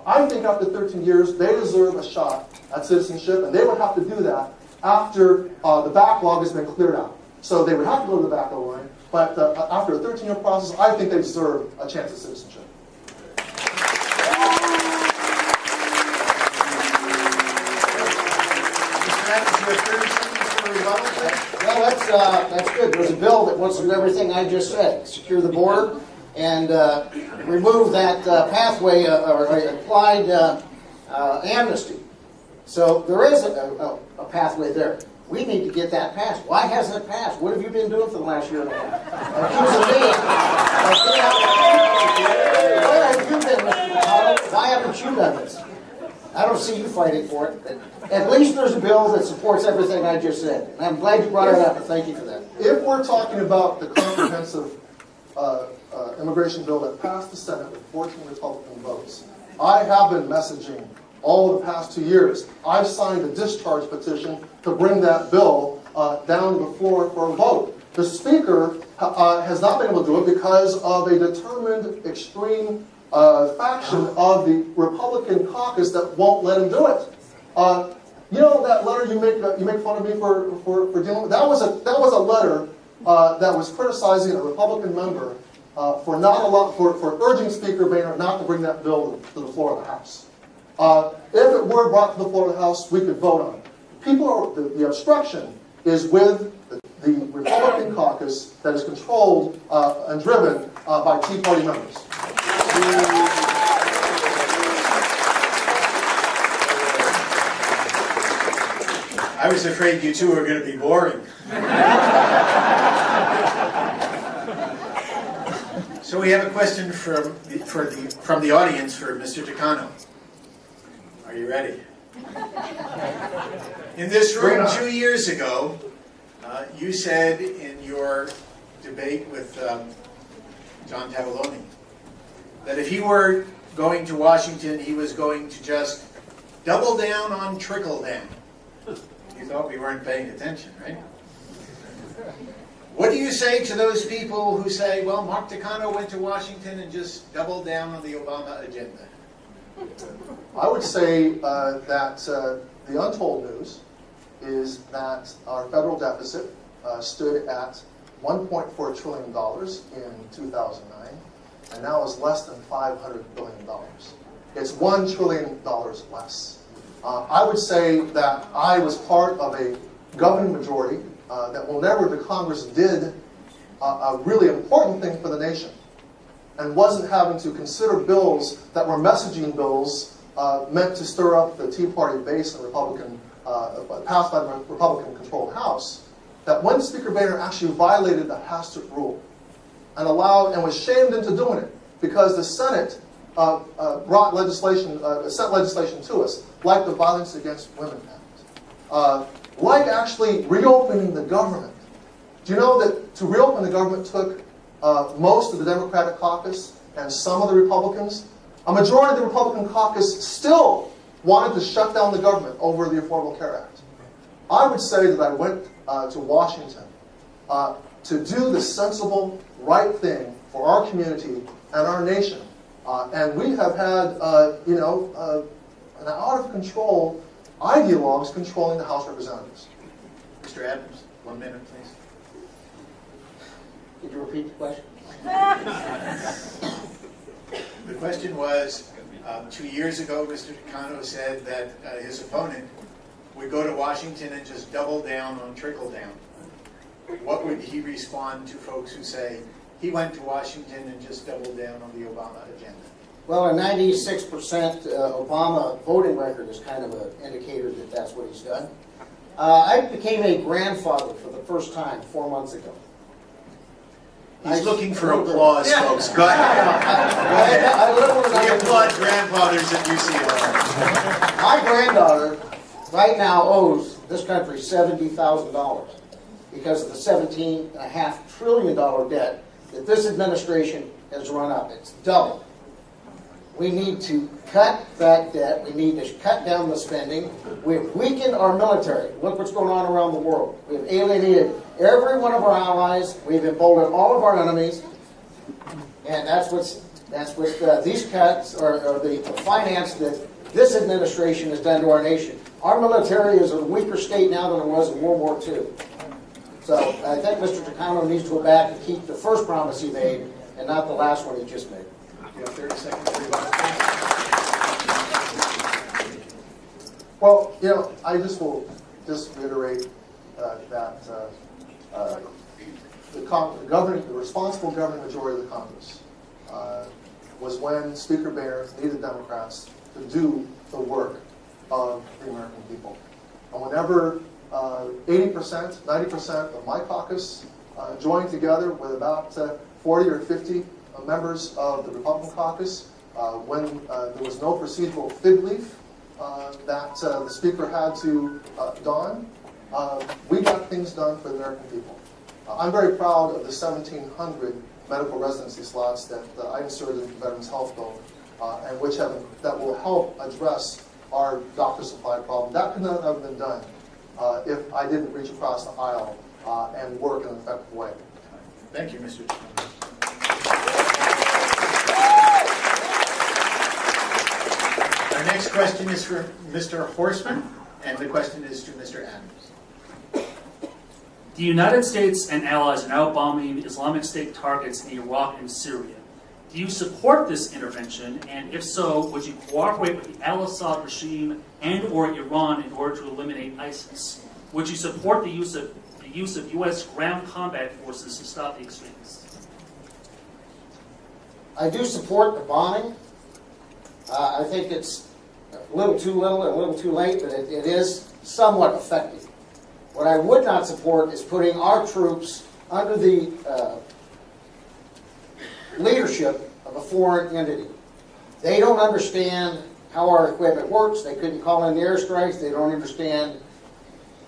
I think after 13 years, they deserve a shot at citizenship, and they would have to do that after the backlog has been cleared out. So they would have to go to the backlog line, but after a 13-year process, I think they deserve a chance at citizenship. Well, that's good. There's a bill that wants to do everything I just said. Secure the border and remove that pathway or applied amnesty. So there is a pathway there. We need to get that passed. Why hasn't it passed? What have you been doing for the last year and a half? Accusing me of where have you been, Mr. McConnell? Why haven't you done this? I don't see you fighting for it. At least there's a bill that supports everything I just said. And I'm glad you brought it up, and thank you for that. If we're talking about the comprehensive immigration bill that passed the Senate with 14 Republican votes, I have been messaging all of the past 2 years. I've signed a discharge petition to bring that bill down to the floor for a vote. The Speaker has not been able to do it because of a determined extreme faction of the Republican caucus that won't let him do it. You know that letter you make fun of me for dealing with? That was a letter that was criticizing a Republican member for urging Speaker Boehner not to bring that bill to the floor of the House. If it were brought to the floor of the House, we could vote on it. The obstruction is with the Republican caucus that is controlled and driven by Tea Party members. I was afraid you two were going to be boring. So we have a question from the audience for Mr. Takano. Are you ready? In this room 2 years ago, you said in your debate with John Tavoloni that if he were going to Washington, he was going to just double down on trickle down. You thought we weren't paying attention, right? What do you say to those people who say, well, Mark Takano went to Washington and just doubled down on the Obama agenda? I would say that the untold news is that our federal deficit stood at $1.4 trillion in 2009, and now is less than $500 billion. It's $1 trillion less. I would say that I was part of a governing majority that whenever the Congress did a really important thing for the nation and wasn't having to consider bills that were messaging bills meant to stir up the Tea Party base and passed by the Republican-controlled House, that when Speaker Boehner actually violated the Hastert rule and was shamed into doing it because the Senate sent legislation to us, like the Violence Against Women Act, like actually reopening the government. Do you know that to reopen the government took most of the Democratic caucus and some of the Republicans? A majority of the Republican caucus still wanted to shut down the government over the Affordable Care Act. I would say that I went to Washington to do the sensible, right thing for our community and our nation. And we have had, an out-of-control ideologues controlling the House of Representatives. Mr. Adams, 1 minute, please. Could you repeat the question? The question was, 2 years ago, Mr. Takano said that his opponent would go to Washington and just double down on trickle down. What would he respond to folks who say he went to Washington and just doubled down on the Obama agenda? Well, a 96% Obama voting record is kind of an indicator that that's what he's done. I became a grandfather for the first time 4 months ago. He's looking for applause, folks. Go ahead. We applaud grandfathers at UCLA. My granddaughter right now owes this country $70,000 because of the $17.5 trillion debt that this administration has run up. It's double. We need to cut that debt. We need to cut down the spending. We've weakened our military. Look what's going on around the world. We've alienated every one of our allies. We've emboldened all of our enemies. And that's what these cuts or the finance that this administration has done to our nation. Our military is in a weaker state now than it was in World War II. So I think Mr. Takano needs to go back and keep the first promise he made and not the last one he just made. You have 30 seconds to rebut. Well, I just will reiterate that the responsible governing majority of the Congress was when Speaker Boehner needed Democrats to do the work of the American people. And whenever 80%, 90% of my caucus joined together with about 40 or 50 members of the Republican caucus, when there was no procedural fig leaf that the Speaker had to don, we got things done for the American people. I'm very proud of the 1,700 medical residency slots that I inserted into the Veterans Health Bill, and that will help address our doctor supply problem. That could not have been done if I didn't reach across the aisle and work in an effective way. Thank you, Mr. Chairman. Our next question is for Mr. Horstman, and the question is to Mr. Adams. The United States and allies are now bombing Islamic State targets in Iraq and Syria. Do you support this intervention? And if so, would you cooperate with the al-Assad regime and or Iran in order to eliminate ISIS? Would you support the use of U.S. ground combat forces to stop the extremists? I do support the bombing. I think it's a little too little and a little too late, but it is somewhat effective. What I would not support is putting our troops under the leadership of a foreign entity. They don't understand how our equipment works. They couldn't call in the airstrikes. They don't understand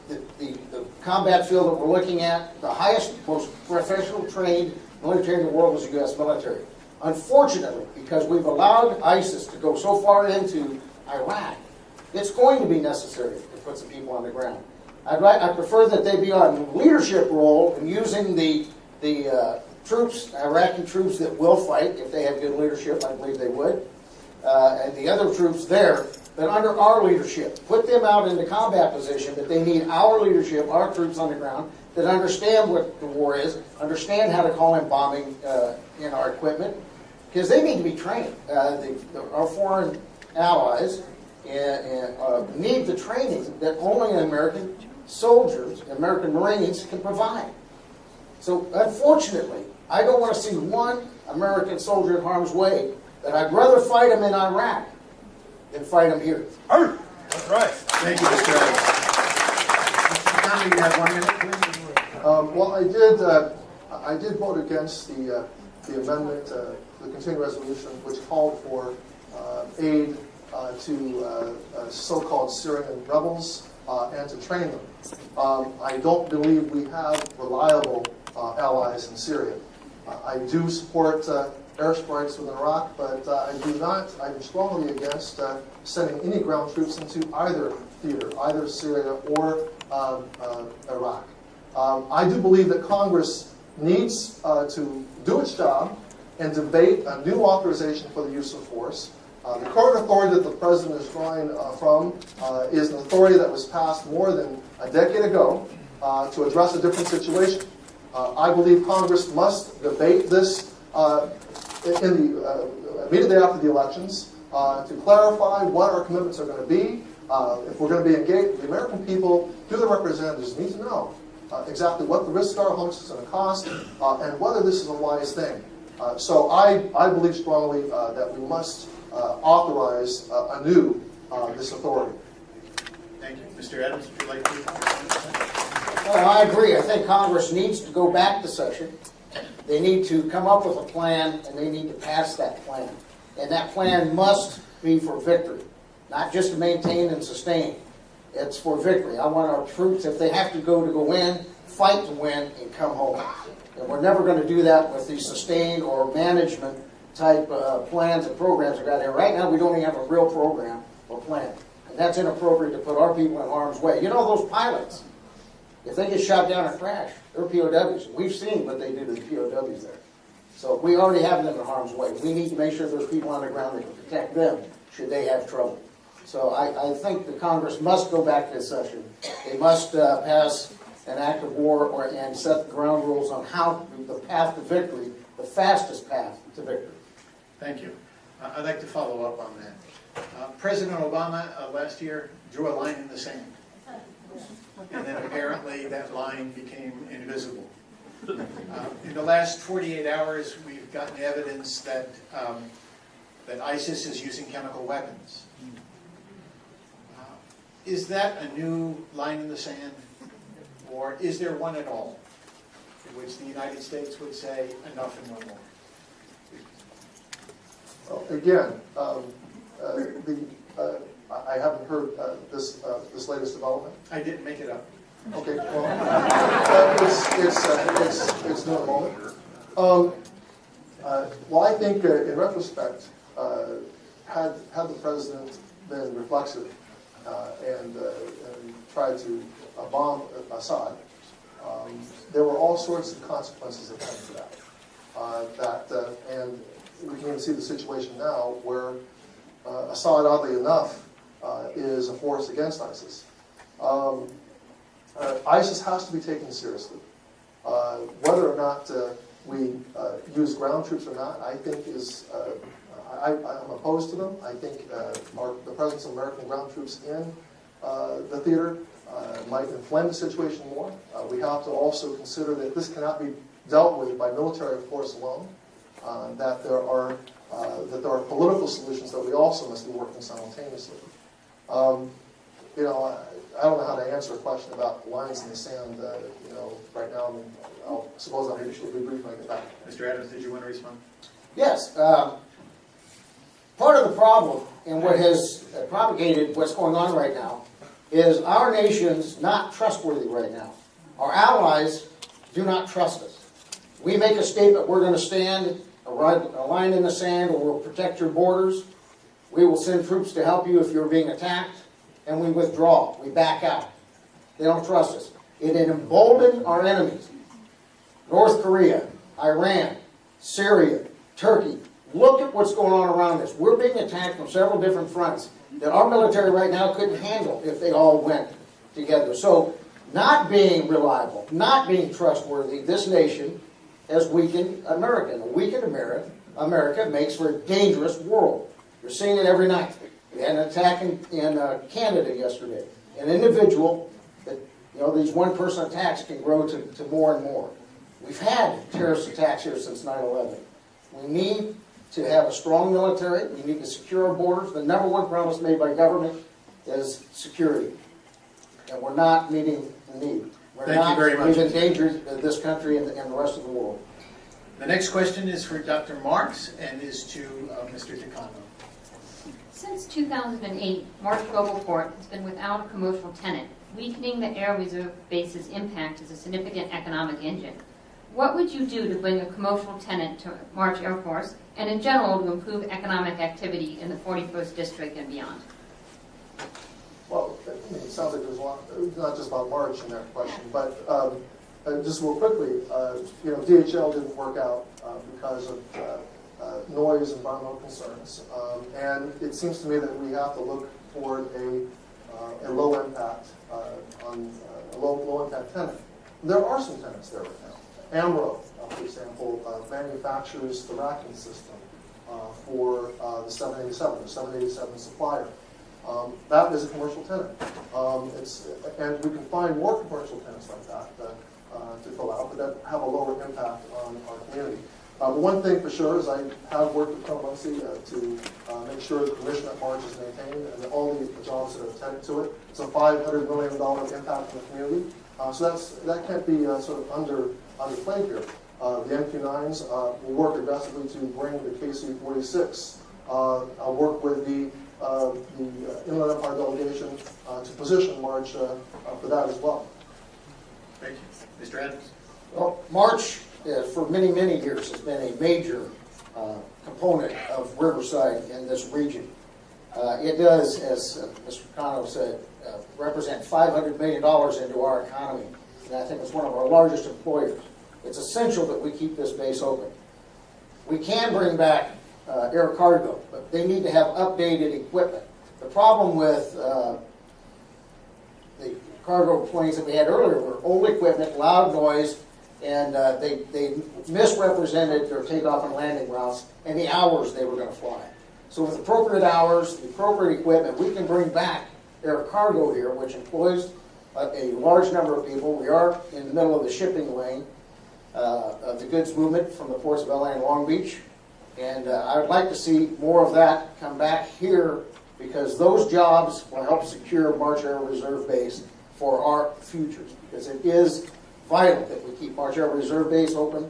the combat field that we're looking at. The highest, most professional trained military in the world is the U.S. military. Unfortunately, because we've allowed ISIS to go so far into Iraq, it's going to be necessary to put some people on the ground. I prefer that they be on leadership role in using the troops, Iraqi troops that will fight if they have good leadership. I believe they would, and the other troops there that under our leadership. Put them out into combat position, but they need our leadership, our troops on the ground that understand what the war is, understand how to call in bombing in our equipment, because they need to be trained. Our foreign allies need the training that only American soldiers, American Marines can provide. So unfortunately, I don't want to see one American soldier in harm's way, but I'd rather fight him in Iraq than fight him here. That's right. Thank you, Mr. Adams. Mr. Conley, you have 1 minute, please. Well, I did vote against the amendment, the continuing resolution, which called for aid to so-called Syrian rebels and to train them. I don't believe we have reliable allies in Syria. I do support airstrikes within Iraq, but I'm strongly against sending any ground troops into either theater, either Syria or Iraq. I do believe that Congress needs to do its job and debate a new authorization for the use of force. The current authority that the President is drawing from is an authority that was passed more than a decade ago to address a different situation. I believe Congress must debate this immediately after the elections to clarify what our commitments are going to be. If we're going to be engaged, the American people, through their representatives, need to know exactly what the risks are, how much it's going to cost, and whether this is a wise thing. So I believe strongly that we must authorize anew this authority. Thank you. Mr. Adams, would you like to? I agree. I think Congress needs to go back to session. They need to come up with a plan, and they need to pass that plan. And that plan must be for victory, not just to maintain and sustain. It's for victory. I want our troops, if they have to go in, fight to win, and come home. And we're never going to do that with the sustain or management type plans and programs that are out there. Right now, we don't even have a real program or plan. And that's inappropriate to put our people in harm's way. You know, those pilots, if they get shot down or crash, they're POWs. We've seen what they do to the POWs there. So we already have them in harm's way. We need to make sure there's people on the ground that can protect them should they have trouble. So I think the Congress must go back to session. They must pass an act of war and set the ground rules on how the path to victory, the fastest path to victory. Thank you. I'd like to follow up on that. President Obama last year drew a line in the sand. And then apparently that line became invisible. In the last 48 hours, we've gotten evidence that that ISIS is using chemical weapons. Is that a new line in the sand, or is there one at all, in which the United States would say enough and no more? Well, again, I haven't heard this latest development. I didn't make it up. Okay, well, it's no moment. Well, I think in retrospect, had the president been reflexive and tried to bomb Assad, there were all sorts of consequences that came to that. And we can even see the situation now where Assad, oddly enough, is a force against ISIS. ISIS has to be taken seriously. Whether or not we use ground troops or not, I think I'm opposed to them. I think the presence of American ground troops in the theater might inflame the situation more. We have to also consider that this cannot be dealt with by military force alone. That there are political solutions that we also must be working simultaneously. I don't know how to answer a question about lines in the sand. Right now, I suppose I'll be brief when I get back. Mr. Adams, did you want to respond? Yes. Part of the problem and what has propagated what's going on right now is our nation's not trustworthy right now. Our allies do not trust us. We make a statement, we're going to stand a line in the sand, or we'll protect your borders. We will send troops to help you if you're being attacked, and we withdraw. We back out. They don't trust us. It emboldened our enemies. North Korea, Iran, Syria, Turkey. Look at what's going on around us. We're being attacked from several different fronts that our military right now couldn't handle if they all went together. So not being reliable, not being trustworthy, this nation has weakened America. And a weakened America makes for a dangerous world. You're seeing it every night. We had an attack in Canada yesterday. An individual that, these one-person attacks can grow to more and more. We've had terrorist attacks here since 9/11. We need to have a strong military. We need to secure our borders. The number one promise made by government is security. And we're not meeting the need. Thank you very much. We've endangered this country and the rest of the world. The next question is for Dr. Marks and is to Mr. Takano. Since 2008, March Globalport has been without a commercial tenant, weakening the Air Reserve Base's impact as a significant economic engine. What would you do to bring a commercial tenant to March Air Force, and in general to improve economic activity in the 41st District and beyond? Well, it sounds like there's a lot, not just about March in that question, but just real quickly, DHL didn't work out because of noise, environmental concerns, and it seems to me that we have to look toward a low impact on a low impact tenant. There are some tenants there right now. AMRO, for example, manufactures the racking system for the 787 supplier. That is a commercial tenant. And we can find more commercial tenants like that to fill out, but that have a lower impact on our community. The one thing for sure is I have worked with Congressional to make sure that the mission at March is maintained and that all the jobs that are attended to it. It's a $500 million impact on the community. So that can't be sort of underplayed here. The MQ-9s will work aggressively to bring the KC-46. I'll work with the Inland Empire delegation to position March for that as well. Thank you. Mr. Adams? Well, March, for many, many years, has been a major component of Riverside in this region. It does, as Mr. Cano said, represent $500 million into our economy, and I think it's one of our largest employers. It's essential that we keep this base open. We can bring back air cargo, but they need to have updated equipment. The problem with the cargo planes that we had earlier were old equipment, loud noise, and they misrepresented their takeoff and landing routes and the hours they were going to fly. So with appropriate hours, the appropriate equipment, we can bring back air cargo here, which employs a large number of people. We are in the middle of the shipping lane of the goods movement from the ports of LA and Long Beach. And I would like to see more of that come back here, because those jobs will help secure March Air Reserve Base for our futures, because it is vital that we keep March Air Reserve Base open.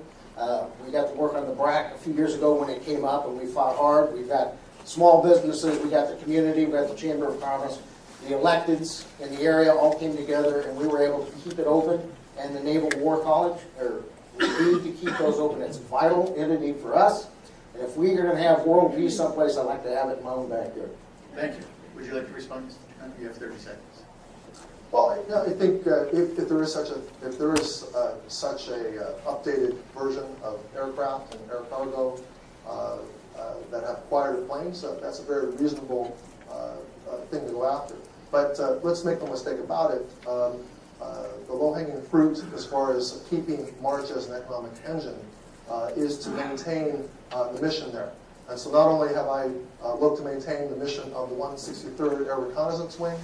We got to work on the BRAC a few years ago when it came up, and we fought hard. We've got small businesses, we got the community, we got the Chamber of Commerce, the electeds in the area all came together, and we were able to keep it open. And the Naval War College, we need to keep those open. It's a vital entity for us. And if we are going to have world peace someplace, I'd like to have it in my own backyard. Thank you. Would you like to respond, Mr. Chairman? You have 30 seconds. Well, I think if there is such a updated version of aircraft and air cargo that have quieter planes, that's a very reasonable thing to go after. But let's make no mistake about it. The low-hanging fruit, as far as keeping March as an economic engine, is to maintain the mission there. And so not only have I looked to maintain the mission of the 163rd Air Reconnaissance Wing,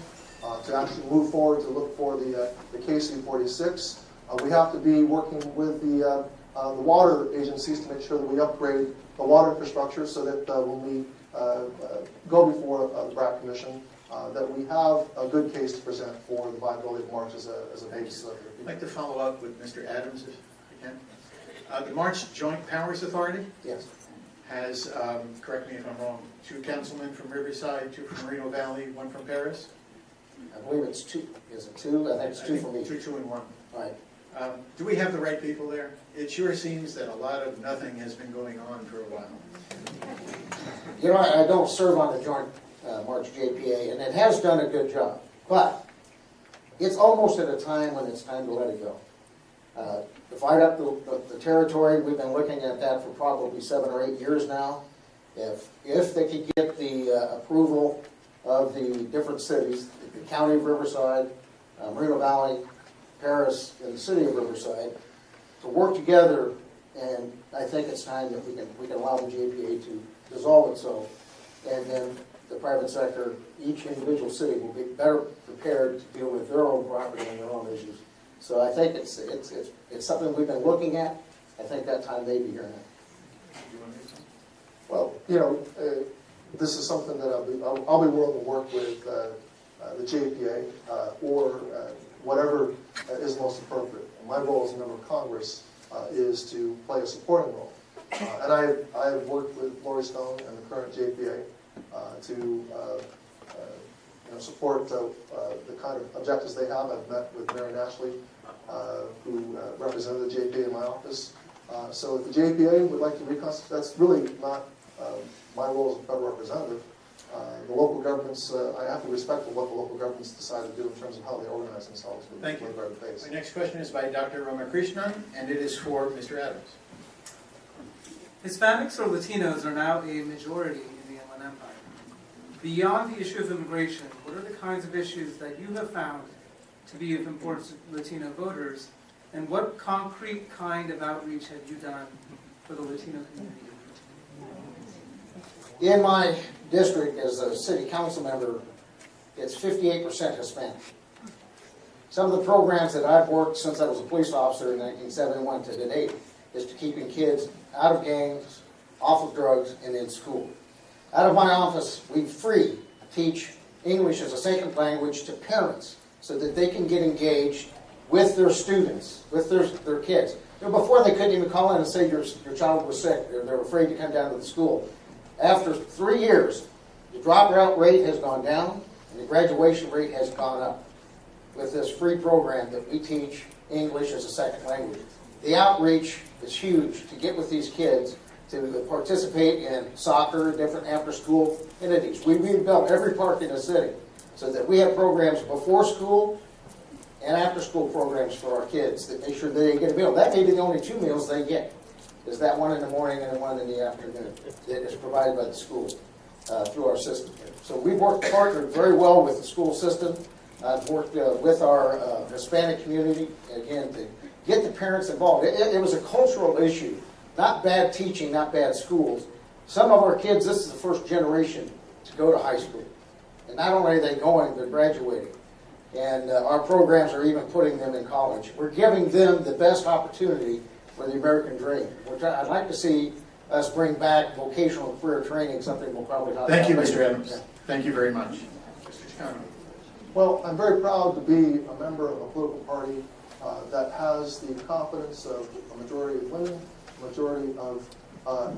to actually move forward to look for the KC-46, we have to be working with the water agencies to make sure that we upgrade the water infrastructure so that when we go before the BRAC Commission, that we have a good case to present for the viability of March as a base. I'd like to follow up with Mr. Adams, if I can. The March Joint Powers Authority Yes. has, correct me if I'm wrong, 2 councilmen from Riverside, 2 from Moreno Valley, 1 from Paris? I believe it's 2. Is it 2? I think it's 2 for me. 2, 2, and 1. All right. Do we have the right people there? It sure seems that a lot of nothing has been going on for a while. You know, I don't serve on the Joint March JPA, and it has done a good job. But it's almost at a time when it's time to let it go. To fight up the territory, we've been looking at that for probably 7 or 8 years now. If they could get the approval of the different cities, the county of Riverside, Moreno Valley, Paris, and the city of Riverside, to work together, and I think it's time that we can allow the JPA to dissolve itself, and then the private sector, each individual city will be better prepared to deal with their own property and their own issues. So I think it's something we've been looking at. I think that time may be here now. Well, this is something that I'll be willing to work with the JPA or whatever is most appropriate. And my role as a member of Congress is to play a supporting role. And I have worked with Lori Stone and the current JPA to support the kind of objectives they have. I've met with Mary Ashley, who represented the JPA in my office. So if the JPA would like to reconstitute, that's really not my role as a federal representative. The local governments, I have to respect what the local governments decide to do in terms of how they organize themselves. Thank you. With base. My next question is by Dr. Ramakrishnan, and it is for Mr. Adams. Hispanics or Latinos are now a majority in the Inland Empire. Beyond the issue of immigration, what are the kinds of issues that you have found to be of importance to Latino voters, and what concrete kind of outreach have you done for the Latino community? In my district, as a city council member, it's 58% Hispanic. Some of the programs that I've worked since I was a police officer in 1971 to date is to keeping kids out of gangs, off of drugs, and in school. Out of my office, we free teach English as a second language to parents so that they can get engaged with their students, with their kids. Before, they couldn't even call in and say your child was sick. They're afraid to come down to the school. After 3 years, the dropout rate has gone down and the graduation rate has gone up with this free program that we teach English as a second language. The outreach is huge to get with these kids to participate in soccer, different after-school entities. We rebuilt every park in the city so that we have programs before school and after-school programs for our kids that make sure that they get a meal. That may be the only 2 meals they get, is that one in the morning and one in the afternoon that is provided by the school through our system. So we've partnered very well with the school system. I've worked with our Hispanic community, again, to get the parents involved. It was a cultural issue, not bad teaching, not bad schools. Some of our kids, this is the first generation to go to high school. And not only are they going, they're graduating. And our programs are even putting them in college. We're giving them the best opportunity for the American dream, which I'd like to see us bring back vocational career training, something we'll probably talk about. Thank you, later. Mr. Adams. Yeah. Thank you very much. Mr. Chicano. Well, I'm very proud to be a member of a political party that has the confidence of a majority of women, a majority of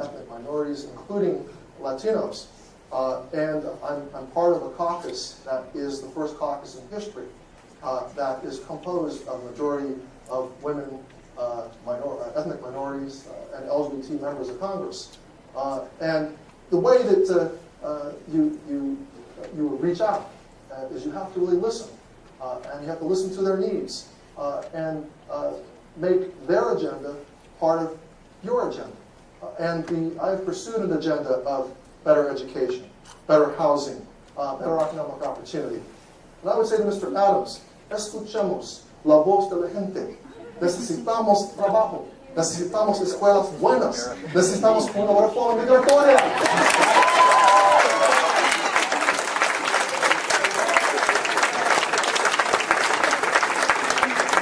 ethnic minorities, including Latinos. And I'm part of a caucus that is the first caucus in history that is composed of a majority of women, ethnic minorities, and LGBT members of Congress. And the way that you will reach out is you have to really listen, and you have to listen to their needs, and make their agenda part of your agenda. I've pursued an agenda of better education, better housing, better economic opportunity. And I would say to Mr. Adams, escuchemos la voz de la gente. Necesitamos trabajo, necesitamos escuelas buenas, necesitamos una reforma migratoria.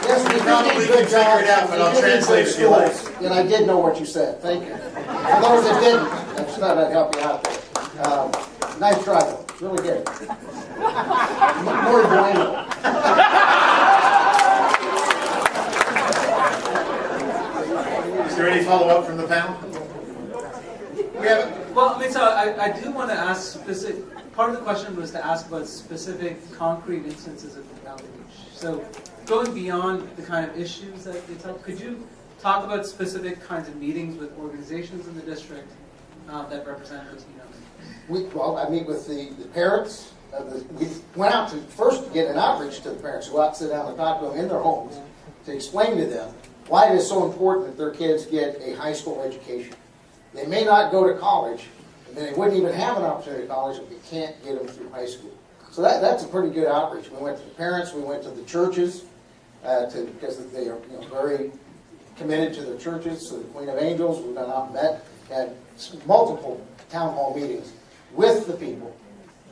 Yes, we probably did a good can job. figure it out, but I'll We did translate good if you like. schools, and I did know what you said. Thank you. For those that didn't, I just thought I'd help you out there. Nice try, though. Really good. Muy bueno. Is there any follow-up from the panel? We have Well, I mean, so I do want to ask specific. Part of the question was to ask about specific concrete instances of outreach. So, going beyond the kind of issues that it's up, could you talk about specific kinds of meetings with organizations in the district that represent Latinos? Well, I meet with the parents. We went out to first get an outreach to the parents, go out, sit down and talk to them in their homes to explain to them why it is so important that their kids get a high school education. They may not go to college, and they wouldn't even have an opportunity to college if we can't get them through high school. So that's a pretty good outreach. We went to the parents, we went to the churches, because they are very committed to their churches. So the Queen of Angels, we went out and met, had multiple town hall meetings with the people,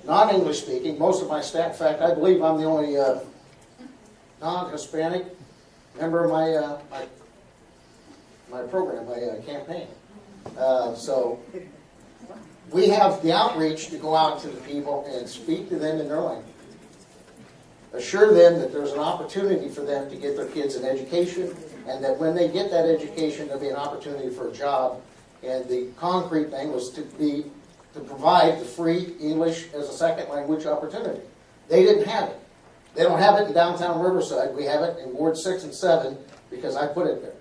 non-English speaking. Most of my staff, in fact, I believe I'm the only non-Hispanic member of my program, my campaign. So we have the outreach to go out to the people and speak to them in their language. Assure them that there's an opportunity for them to get their kids an education, and that when they get that education, there'll be an opportunity for a job. And the concrete thing was to provide the free English as a second language opportunity. They didn't have it. They don't have it in downtown Riverside. We have it in Ward 6 and 7 because I put it there.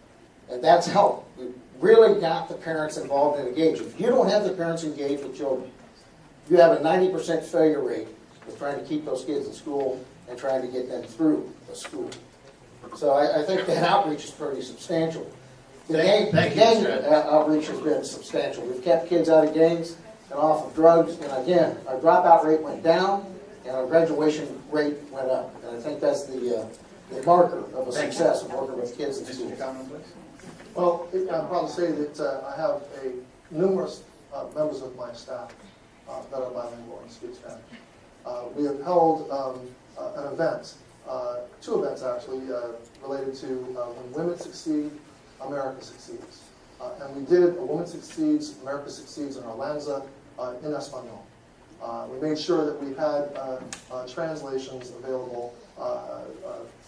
And that's helped. We really got the parents involved and engaged. If you don't have the parents engaged with children, you have a 90% failure rate with trying to keep those kids in school and trying to get them through the school. So I think that outreach is pretty substantial. The gang outreach has been substantial. We've kept kids out of gangs and off of drugs. And again, our dropout rate went down and our graduation rate went up. And I think that's the marker of a success of working with kids in school. Well, I'm proud to say that I have numerous members of my staff that are bilingual and speak Spanish. We have held an event, two events actually, related to When Women Succeed, America Succeeds. And we did A Woman Succeeds, America Succeeds in Orlanza in Espanol. We made sure that we had translations available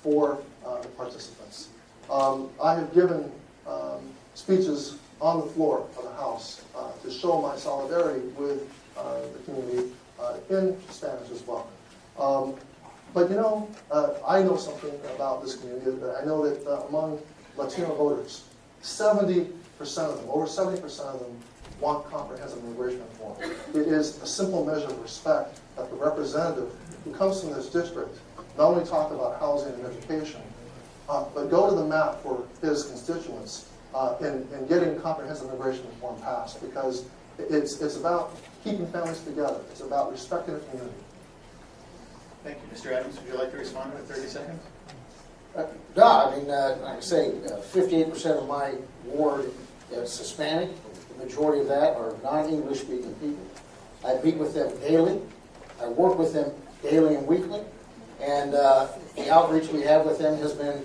for the participants. I have given speeches on the floor of the House to show my solidarity with the community in Spanish as well. But I know something about this community. I know that among Latino voters, 70% of them, over 70% of them, want comprehensive immigration reform. It is a simple measure of respect that the representative who comes from this district not only talk about housing and education, but go to the mat for his constituents in getting comprehensive immigration reform passed, because it's about keeping families together. It's about respecting the community. Thank you. Mr. Adams, would you like to respond in 30 seconds? No, I mean, like I say, 58% of my ward is Hispanic. The majority of that are non-English speaking people. I meet with them daily. I work with them daily and weekly. And the outreach we have with them has been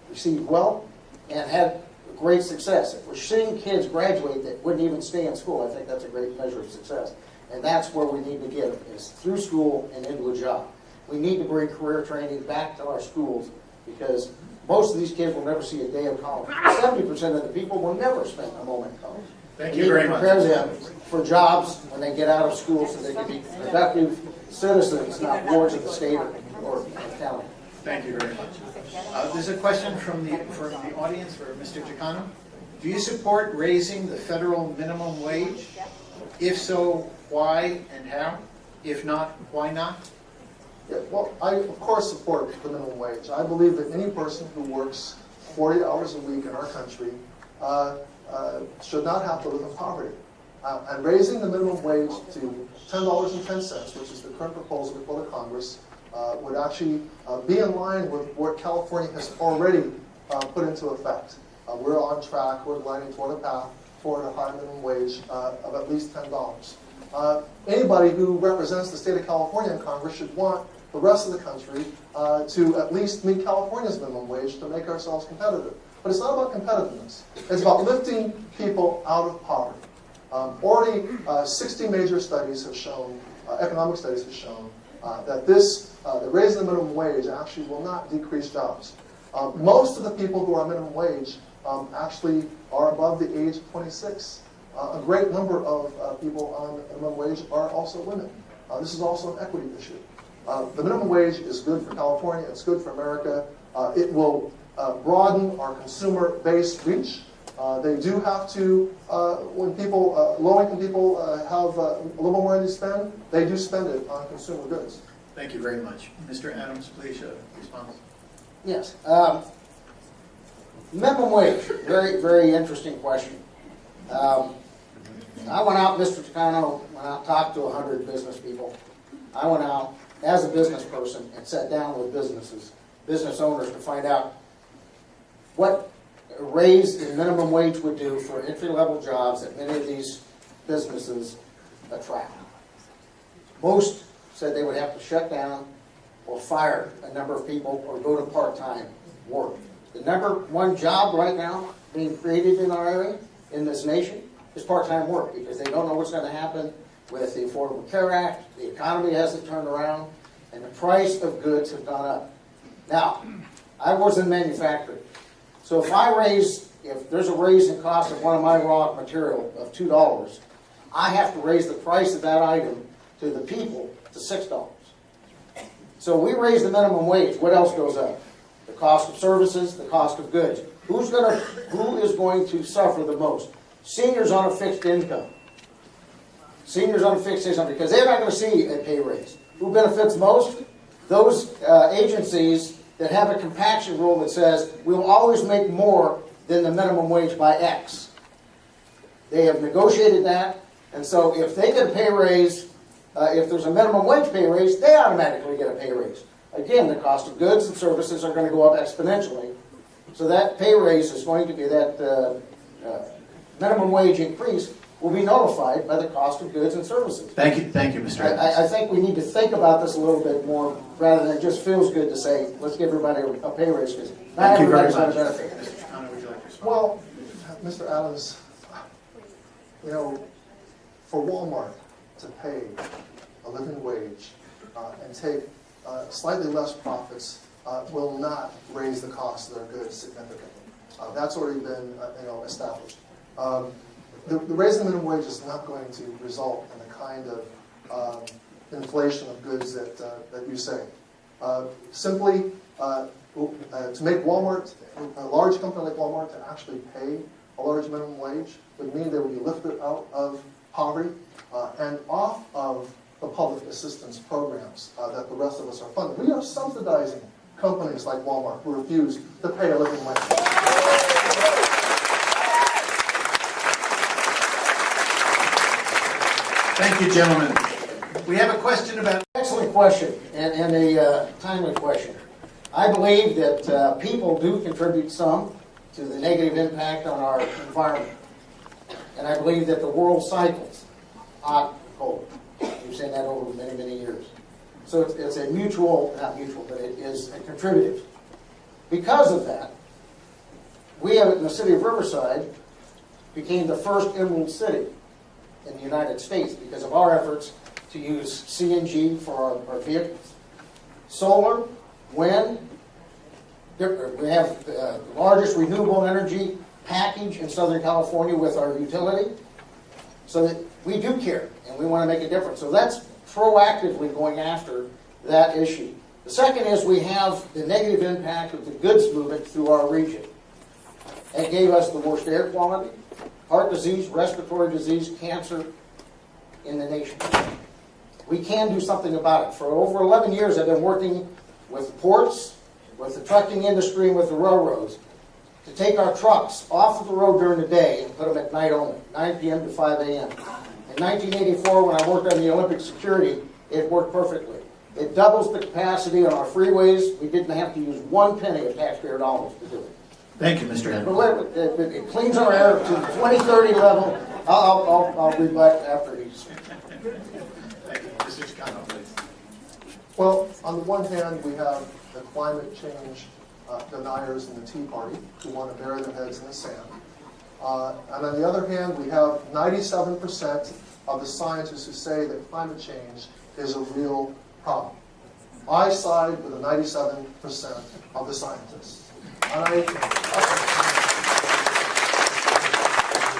received well and had great success. If we're seeing kids graduate that wouldn't even stay in school, I think that's a great measure of success. And that's where we need to get them, is through school and into a job. We need to bring career training back to our schools, because most of these kids will never see a day of college. 70% of the people will never spend a moment in college. Thank We you need very to much. prepare them for jobs when they get out of school so they can be productive citizens, not wards of the state or county. Thank you very much. There's a question from the audience for Mr. Chicano. Do you support raising the federal minimum wage? If so, why and how? If not, why not? Yeah, well, I, of course, support the minimum wage. I believe that any person who works 40 hours a week in our country should not have to live in poverty. And raising the minimum wage to $10.10, which is the current proposal before the Congress, would actually be in line with what California has already put into effect. We're on track. We're gliding toward a path toward a high minimum wage of at least $10. Anybody who represents the state of California in Congress should want the rest of the country to at least meet California's minimum wage to make ourselves competitive. But it's not about competitiveness. It's about lifting people out of poverty. Already 60 major studies have shown, economic studies have shown, that the raising the minimum wage actually will not decrease jobs. Most of the people who are minimum wage actually are above the age of 26. A great number of people on minimum wage are also women. This is also an equity issue. The minimum wage is good for California. It's good for America. It will broaden our consumer base reach. They do have to, when people, low-income people have a little more money to spend, they do spend it on consumer goods. Thank you very much. Mr. Adams, please respond. Yes. Minimum wage, very, very interesting question. I went out, Mr. Chicano, went out and talked to 100 business people. I went out as a business person and sat down with business owners to find out what a raise in minimum wage would do for entry-level jobs that many of these businesses attract. Most said they would have to shut down or fire a number of people or go to part-time work. The number one job right now being created in our area, in this nation, is part-time work, because they don't know what's going to happen with the Affordable Care Act. The economy hasn't turned around, and the price of goods have gone up. Now, I was in manufacturing, so if there's a raise in cost of one of my raw material of $2, I have to raise the price of that item to the people to $6. So we raise the minimum wage. What else goes up? The cost of services, the cost of goods. Who is going to suffer the most? Seniors on a fixed income. Seniors on a fixed income, because they're not going to see a pay raise. Who benefits most? Those agencies that have a compaction rule that says we'll always make more than the minimum wage by X. They have negotiated that, and so if they get a pay raise, if there's a minimum wage pay raise, they automatically get a pay raise. Again, the cost of goods and services are going to go up exponentially. So that pay raise is going to be that minimum wage increase will be notified by the cost of goods and services. Thank you, Mr. Adams. I think we need to think about this a little bit more, rather than it just feels good to say, let's give everybody a pay raise, because not Thank you very everybody's going to much. benefit. Mr. Chicano, would you like to respond? Well, Mr. Adams, for Walmart to pay a living wage and take slightly less profits will not raise the cost of their goods significantly. That's already been established. The raising the minimum wage is not going to result in the kind of inflation of goods that you say. Simply to make Walmart, a large company like Walmart, to actually pay a large minimum wage would mean they would be lifted out of poverty and off of the public assistance programs that the rest of us are funding. We are subsidizing companies like Walmart who refuse to pay a living wage. Thank you, gentlemen. We have a question about... Excellent question, and a timely question. I believe that people do contribute some to the negative impact on our environment. And I believe that the world cycles, hot, cold. We've seen that over many, many years. So it's a mutual, not mutual, but it is a contributive. Because of that, we have in the city of Riverside became the first emerald city in the United States because of our efforts to use CNG for our vehicles. Solar, wind, we have the largest renewable energy package in Southern California with our utility. So that we do care and we want to make a difference. So that's proactively going after that issue. The second is we have the negative impact of the goods movement through our region. It gave us the worst air quality, heart disease, respiratory disease, cancer in the nation. We can do something about it. For over 11 years I've been working with the ports, with the trucking industry, and with the railroads to take our trucks off of the road during the day and put them at night only, 9 p.m. to 5 a.m. In 1984, when I worked on the Olympic security, it worked perfectly. It doubles the capacity on our freeways. We didn't have to use 1 penny of taxpayer dollars to do it. Thank you, Mr. Henry. But it cleans our air to the 2030 level. I'll rebut after he's... Thank you. Mr. Chicano, please. Well, on the one hand, we have the climate change deniers in the Tea Party who want to bury their heads in the sand. And on the other hand, we have 97% of the scientists who say that climate change is a real problem. I side with the 97% of the scientists. And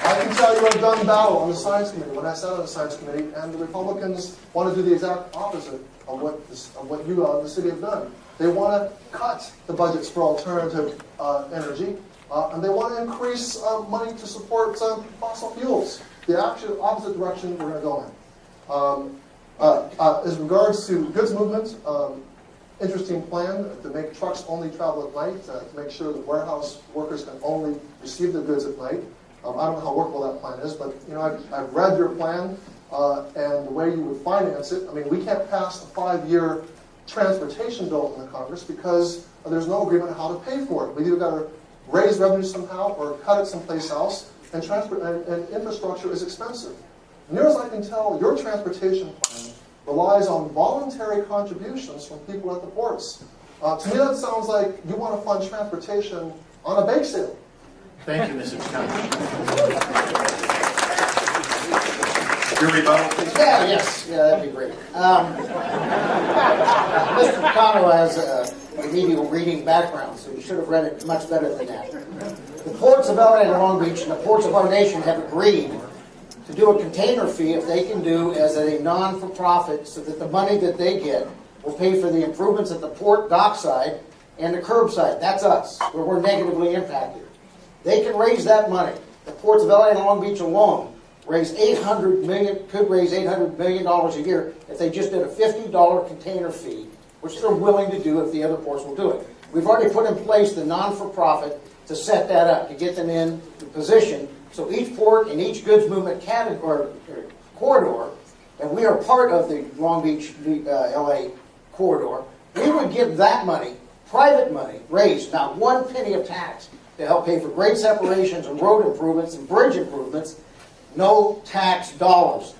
I can tell you I've done battle on the science committee when I sat on the science committee, and the Republicans want to do the exact opposite of what you in the city have done. They want to cut the budgets for alternative energy, and they want to increase money to support fossil fuels. The actual opposite direction we're going to go in. As regards to goods movement, interesting plan to make trucks only travel at night, to make sure that warehouse workers can only receive their goods at night. I don't know how workable that plan is, but I've read your plan and the way you would finance it. I mean, we can't pass a 5-year transportation bill in the Congress because there's no agreement on how to pay for it. We either got to raise revenue somehow or cut it someplace else, and infrastructure is expensive. Near as I can tell, your transportation plan relies on voluntary contributions from people at the ports. To me, that sounds like you want to fund transportation on a bake sale. Thank you, Mr. Chicano. Your rebuttal, please. Yes, that'd be great. Mr. Chicano has a remedial reading background, so you should have read it much better than that. The ports of LA and Long Beach and the ports of our nation have agreed to do a container fee if they can do as a non-for-profit so that the money that they get will pay for the improvements at the port dockside and the curbside. That's us, where we're negatively impacted. They can raise that money. The ports of LA and Long Beach alone could raise $800 million a year if they just did a $50 container fee, which they're willing to do if the other ports will do it. We've already put in place the non-for-profit to set that up, to get them in the position so each port and each goods movement corridor, and we are part of the Long Beach LA corridor, we would give that money, private money, raised, not 1 penny of tax, to help pay for grade separations and road improvements and bridge improvements. No tax dollars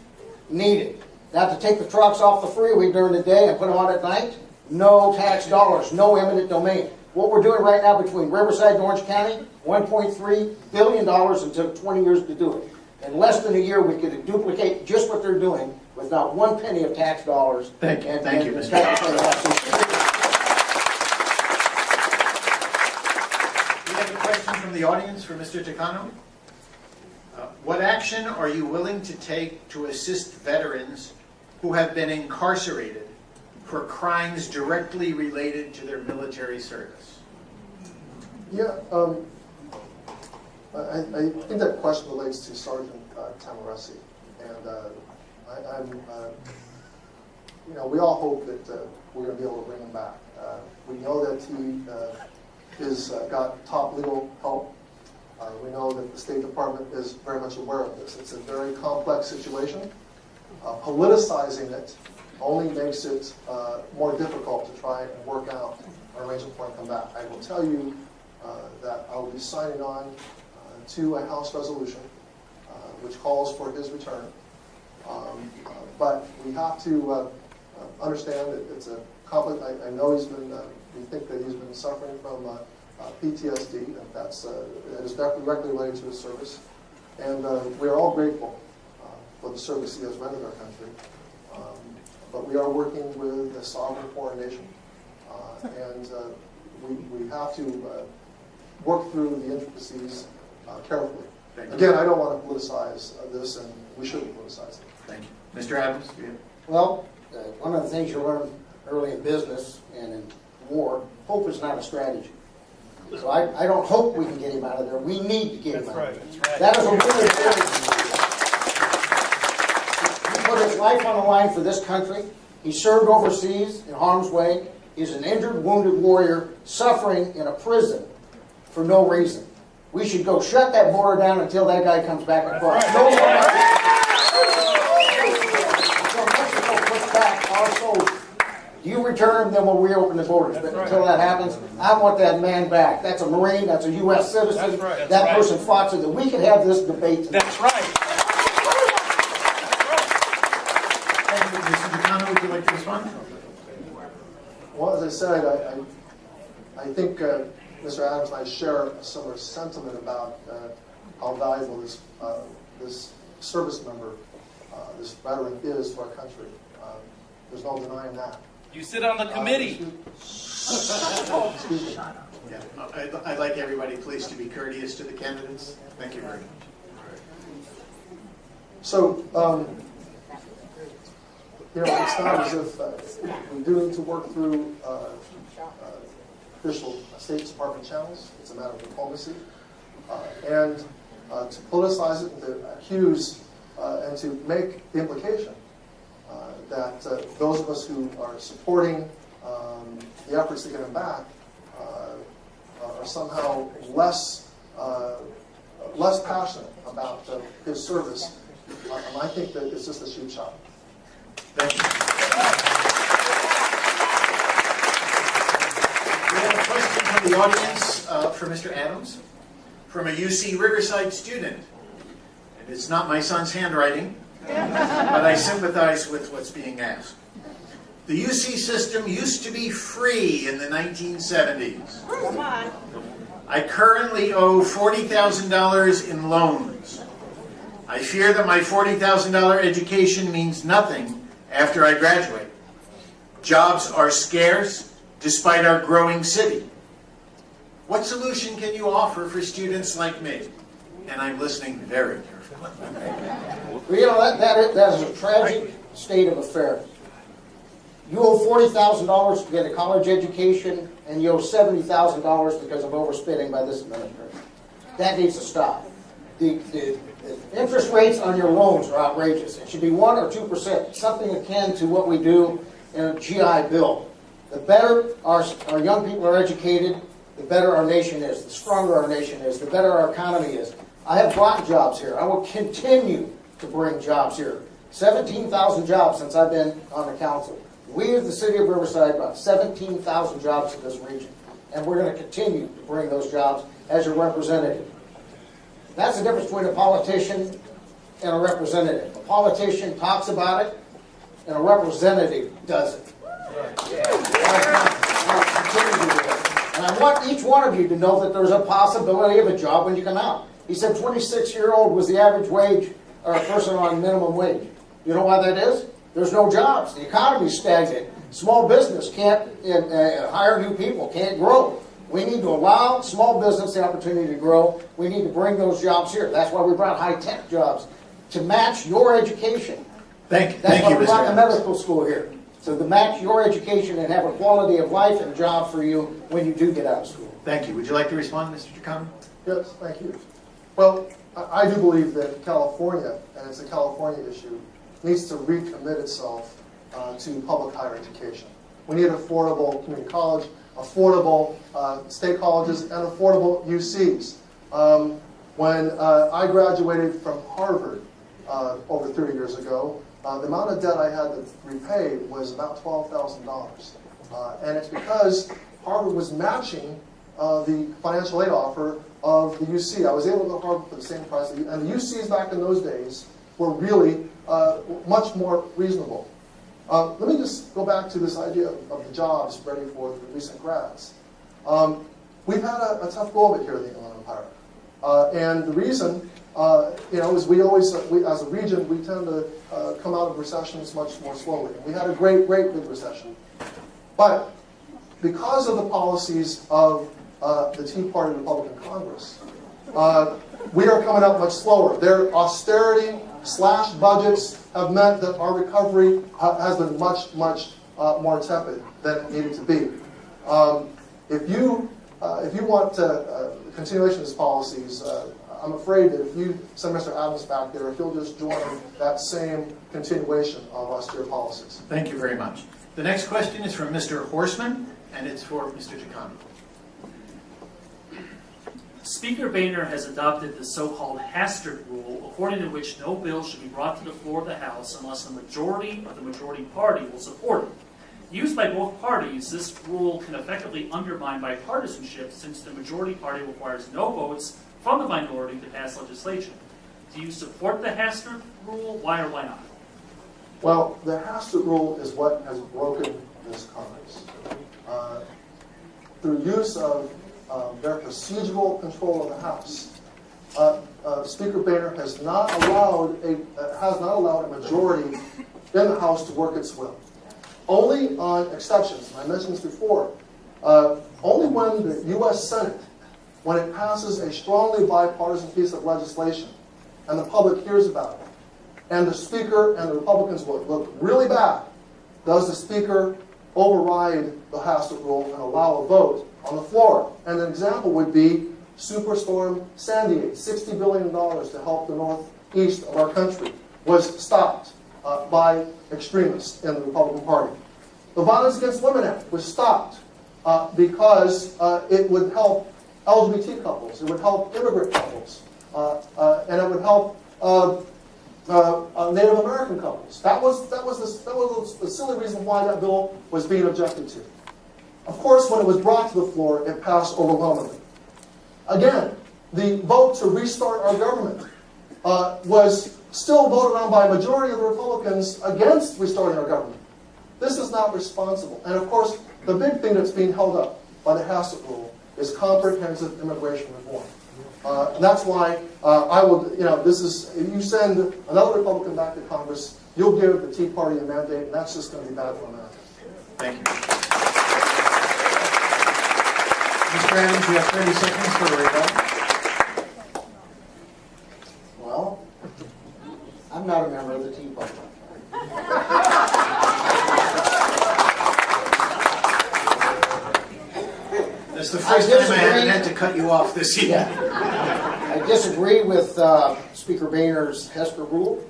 needed. Now, to take the trucks off the freeway during the day and put them on at night, no tax dollars, no eminent domain. What we're doing right now between Riverside and Orange County, $1.3 billion, and took 20 years to do it. In less than a year, we could duplicate just what they're doing with not 1 penny of tax dollars. Thank you, Mr. We have a question from the audience for Mr. Chicano. What action are you willing to take to assist veterans who have been incarcerated for crimes directly related to their military service? Yeah, I think that question relates to Sergeant Tamaresi, and we all hope that we're going to be able to bring him back. We know that he is got top legal help. We know that the State Department is very much aware of this. It's a very complex situation. Politicizing it only makes it more difficult to try and work out an arrangement for him to come back. I will tell you that I will be signing on to a House resolution which calls for his return. But we have to understand that it's a complex. I know he's been. We think that he's been suffering from PTSD, and that is directly related to his service. And we are all grateful for the service he has rendered our country. But we are working with a sovereign foreign nation, and we have to work through the intricacies carefully. Again, I don't want to politicize this, and we shouldn't politicize it. Thank you. Mr. Adams? Well, one of the things you learn early in business and in war, hope is not a strategy. So I don't hope we can get him out of there. We need to get him out of there. That is a really big. He put his life on the line for this country. He served overseas in harm's way. He's an injured, wounded warrior suffering in a prison for no reason. We should go shut that border down until that guy comes back across. No more. Until Mexico puts back our soldiers. You return them, then we'll reopen the borders. But until that happens, I want that man back. That's a Marine. That's a U.S. citizen. That person fought so that we could have this debate tonight. That's right. Thank you. Mr. McConnell, would you like to respond? Well, as I said, I think Mr. Adams and I share a similar sentiment about how valuable this service member, this veteran is to our country. There's no denying that. You sit on the committee. Excuse me. Yeah, I'd like everybody please to be courteous to the candidates. Thank you very much. So, it's not as if we do need to work through official State Department channels. It's a matter of diplomacy. And to politicize it and to accuse and to make the implication that those of us who are supporting the efforts to get him back are somehow less passionate about his service. I think that it's just a cheap shot. Thank you. We have a question from the audience for Mr. Adams, from a UC Riverside student. And it's not my son's handwriting, but I sympathize with what's being asked. The UC system used to be free in the 1970s. Come on. I currently owe $40,000 in loans. I fear that my $40,000 education means nothing after I graduate. Jobs are scarce despite our growing city. What solution can you offer for students like me? And I'm listening very carefully. Well, that is a tragic state of affairs. You owe $40,000 to get a college education, and you owe $70,000 because of overspending by this administration. That needs to stop. The interest rates on your loans are outrageous. It should be 1 or 2%, something akin to what we do in a GI Bill. The better our young people are educated, the better our nation is, the stronger our nation is, the better our economy is. I have brought jobs here. I will continue to bring jobs here. 17,000 jobs since I've been on the council. We as the city of Riverside brought 17,000 jobs to this region. And we're going to continue to bring those jobs as your representative. That's the difference between a politician and a representative. A politician talks about it, and a representative does it. And I want each one of you to know that there's a possibility of a job when you come out. He said 26-year-old was the average wage or a person on minimum wage. You know why that is? There's no jobs. The economy's stagnant. Small business can't hire new people, can't grow. We need to allow small business the opportunity to grow. We need to bring those jobs here. That's why we brought high-tech jobs to match your education. Thank That's why you, we Mr. brought the Adams. medical school here. So to match your education and have a quality of life and job for you when you do get out of school. Thank you. Would you like to respond, Mr. Chacon? Yes, thank you. Well, I do believe that California, and it's a California issue, needs to recommit itself to public higher education. We need affordable community college, affordable state colleges, and affordable UCs. When I graduated from Harvard over 30 years ago, the amount of debt I had to repay was about $12,000. And it's because Harvard was matching the financial aid offer of the UC. I was able to go to Harvard for the same price. And the UCs back in those days were really much more reasonable. Let me just go back to this idea of the jobs ready for the recent grads. We've had a tough go of it here in the Inland Empire. And the reason, is we always, as a region, we tend to come out of recessions much more slowly. And we had a great big recession. But because of the policies of the Tea Party Republican Congress, we are coming out much slower. Their austerity slash budgets have meant that our recovery has been much more tepid than it needed to be. If you want continuation of these policies, I'm afraid that if you send Mr. Adams back there, he'll just join that same continuation of austere policies. Thank you very much. The next question is from Mr. Horstman, and it's for Mr. Giacomo. Speaker Boehner has adopted the so-called Hastert rule, according to which no bill should be brought to the floor of the House unless the majority of the majority party will support it. Used by both parties, this rule can effectively undermine bipartisanship since the majority party requires no votes from the minority to pass legislation. Do you support the Hastert rule? Why or why not? Well, the Hastert rule is what has broken this Congress. Through use of their procedural control of the House, Speaker Boehner has not allowed a majority in the House to work its will. Only on exceptions, and I mentioned this before, only when the U.S. Senate, when it passes a strongly bipartisan piece of legislation and the public hears about it, and the Speaker and the Republicans look really bad, does the Speaker override the Hastert rule and allow a vote on the floor. And an example would be Superstorm Sandy, $60 billion to help the northeast of our country, was stopped by extremists in the Republican Party. The Violence Against Women Act was stopped because it would help LGBT couples, it would help immigrant couples, and it would help Native American couples. That was the silly reason why that bill was being objected to. Of course, when it was brought to the floor, it passed overwhelmingly. Again, the vote to restart our government was still voted on by a majority of the Republicans against restarting our government. This is not responsible. And of course, the big thing that's being held up by the Hastert rule is comprehensive immigration reform. And that's why I would, if you send another Republican back to Congress, you'll give the Tea Party a mandate, and that's just going to be bad for America. Thank you. Mr. Adams, you have 30 seconds for a rebuttal. Well, I'm not a member of the Tea Party. That's the first time I haven't had to cut you off this evening. I disagree with Speaker Boehner's Hastert rule.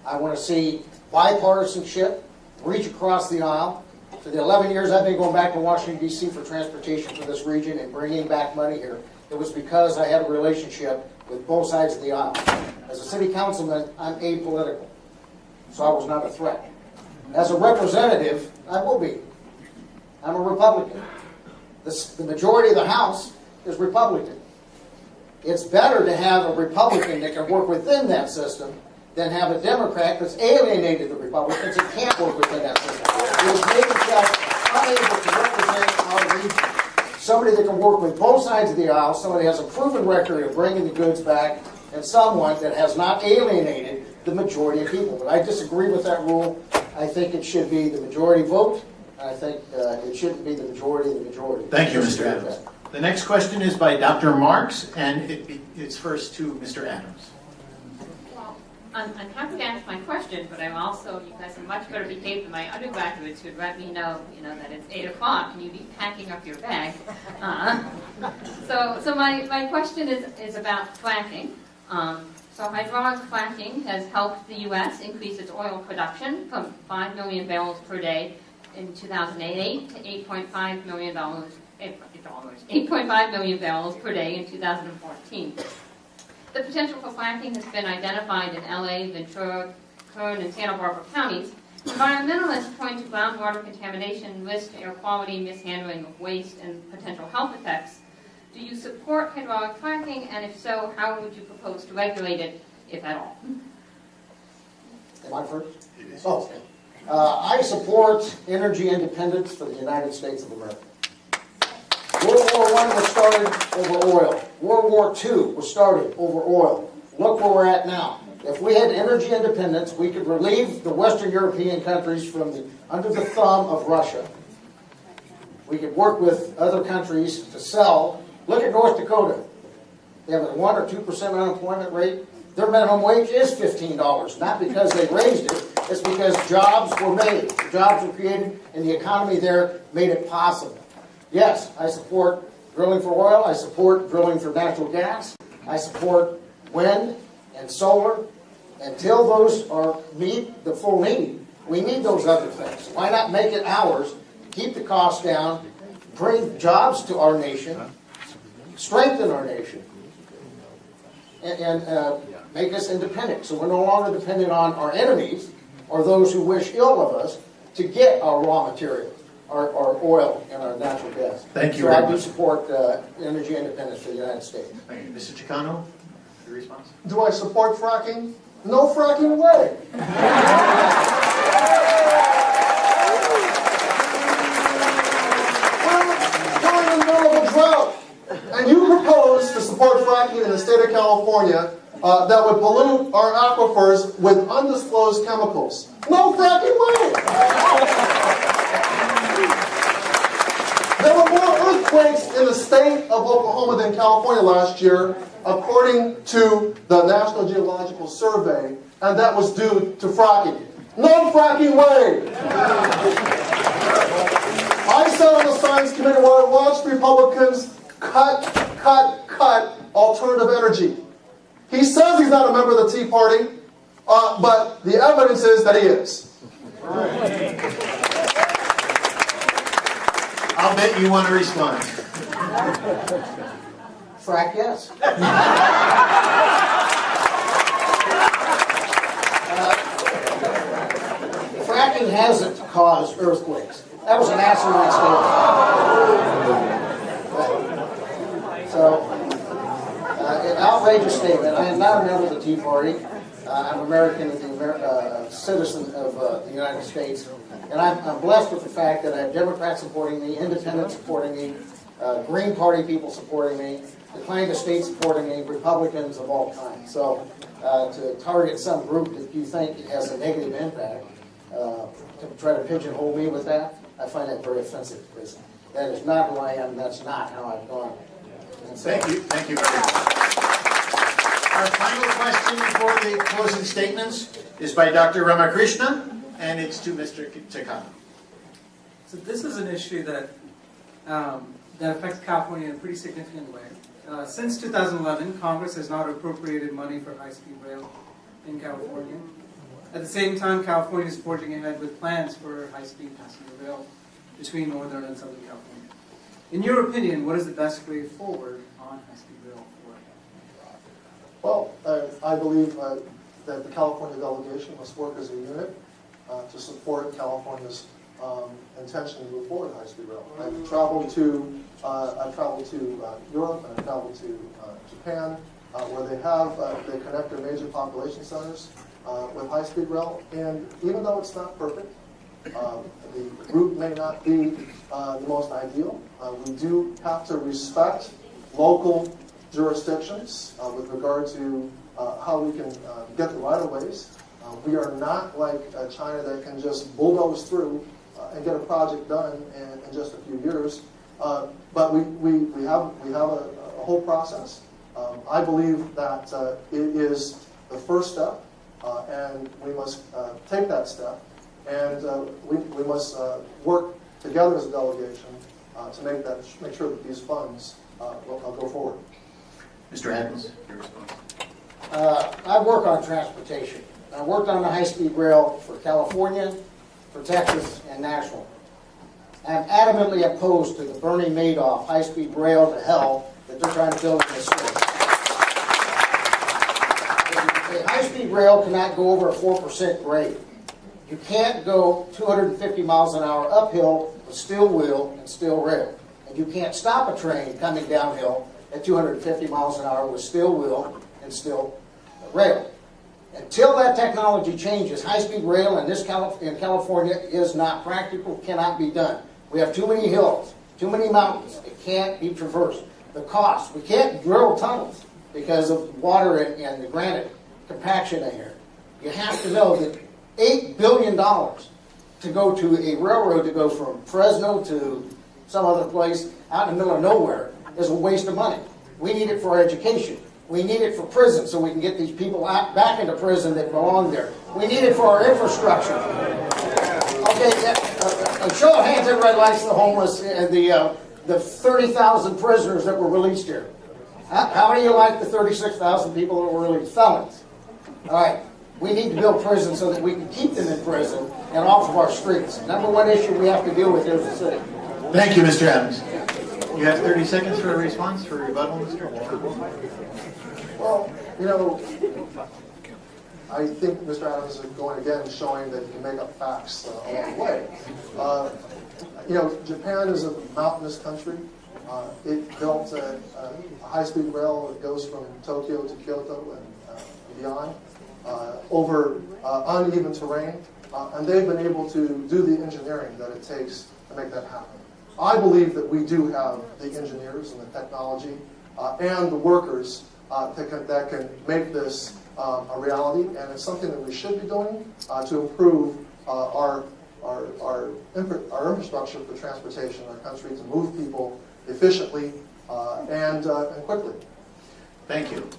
I want to see bipartisanship reach across the aisle. For the 11 years I've been going back to Washington, D.C. for transportation for this region and bringing back money here, it was because I had a relationship with both sides of the aisle. As a city councilman, I'm apolitical, so I was not a threat. As a representative, I will be. I'm a Republican. The majority of the House is Republican. It's better to have a Republican that can work within that system than have a Democrat that's alienated the Republicans and can't work within that system. It has made itself unable to represent our region. Somebody that can work with both sides of the aisle, somebody that has a proven record of bringing the goods back, and someone that has not alienated the majority of people. But I disagree with that rule. I think it should be the majority vote. I think it shouldn't be the majority of the majority. Thank you, Mr. Adams. The next question is by Dr. Marks, and it's first to Mr. Adams. Well, I'm happy to answer my question, but I'm also, you guys are much better behaved than my undergraduates who'd let me know, that it's 8 o'clock and you'd be packing up your bag. So my question is about fracking. So hydraulic fracking has helped the U.S. increase its oil production from 5 million barrels per day in 2008 to 8.5 million barrels per day in 2014. The potential for fracking has been identified in LA, Ventura, Kern, and Santa Barbara counties. Environmentalists point to groundwater contamination, risk to air quality, mishandling of waste, and potential health effects. Do you support hydraulic fracking, and if so, how would you propose to regulate it, if at all? Am I first? Oh, I support energy independence for the United States of America. World War I was started over oil. World War II was started over oil. Look where we're at now. If we had energy independence, we could relieve the Western European countries from under the thumb of Russia. We could work with other countries to sell. Look at North Dakota. They have a 1 or 2% unemployment rate. Their minimum wage is $15, not because they raised it. It's because jobs were made. Jobs were created, and the economy there made it possible. Yes, I support drilling for oil. I support drilling for natural gas. I support wind and solar. Until those meet the full need, we need those other things. Why not make it ours, keep the costs down, bring jobs to our nation, strengthen our nation, and make us independent, so we're no longer dependent on our enemies or those who wish ill of us to get our raw materials, our oil and our natural gas. Thank you so very I do much. support energy independence for the United States. Thank you. Mr. Chicano, your response? Do I support fracking? No fracking way. We're in the middle of a drought, and you propose to support fracking in the state of California that would pollute our aquifers with undisclosed chemicals. No fracking way. There were more earthquakes in the state of Oklahoma than California last year, according to the National Geological Survey, and that was due to fracking. No fracking way! I sat on the Science Committee where I watched Republicans cut alternative energy. He says he's not a member of the Tea Party, but the evidence is that he is. I'll bet you want to respond. Frack, yes. Fracking hasn't caused earthquakes. That was an asinine statement. So, an outrageous statement. I am not a member of the Tea Party. I'm American, citizen of the United States. And I'm blessed with the fact that I have Democrats supporting me, independents supporting me, Green Party people supporting me, the Clan of State supporting me, Republicans of all kinds. So to target some group that you think it has a negative impact, to try to pigeonhole me with that, I find that very offensive, because that is not who I am. That's not how I've gone. Thank you. Thank you very much. Our final question before the closing statements is by Dr. Ramakrishna, and it's to Mr. Chicano. So this is an issue that that affects California in a pretty significant way. Since 2011, Congress has not appropriated money for high-speed rail in California. At the same time, California is forging ahead with plans for high-speed passenger rail between Northern and Southern California. In your opinion, what is the best way forward on high-speed rail for Well, I believe that the California delegation must work as a unit to support California's intention to move forward high-speed rail. I've traveled to Europe, and I've traveled to Japan, where they connect their major population centers with high-speed rail. And even though it's not perfect, the route may not be the most ideal. We do have to respect local jurisdictions with regard to how we can get the right-of-ways. We are not like China that can just bulldoze through and get a project done in just a few years. But we have a whole process. I believe that it is the first step, and we must take that step, and we must work together as a delegation to make sure that these funds will go forward. Mr. Adams, your response. I work on transportation. I worked on the high-speed rail for California, for Texas, and national. I'm adamantly opposed to the Bernie Madoff high-speed rail to hell that they're trying to build in this state. A high-speed rail cannot go over a 4% grade. You can't go 250 miles an hour uphill with steel wheel and steel rail. And you can't stop a train coming downhill at 250 miles an hour with steel wheel and steel rail. Until that technology changes, high-speed rail in California is not practical, cannot be done. We have too many hills, too many mountains. It can't be traversed. The cost, we can't drill tunnels because of water and the granite compaction in here. You have to know that $8 billion to go to a railroad to go from Fresno to some other place out in the middle of nowhere is a waste of money. We need it for our education. We need it for prison so we can get these people back into prison that belong there. We need it for our infrastructure. Okay, a show of hands, everybody likes the homeless and the 30,000 prisoners that were released here. How many of you like the 36,000 people that were released? Felons. All right. We need to build prisons so that we can keep them in prison and off of our streets. Number one issue we have to deal with here is the city. Thank you, Mr. Adams. You have 30 seconds for a response, for a rebuttal, Mr. Well, you know, I think Mr. Adams is going again showing that he can make up facts along the way. You know, Japan is a mountainous country. It built a high-speed rail that goes from Tokyo to Kyoto and beyond over uneven terrain, and they've been able to do the engineering that it takes to make that happen. I believe that we do have the engineers and the technology and the workers that can make this a reality, and it's something that we should be doing to improve our infrastructure for transportation in our country, to move people efficiently and quickly. Thank you.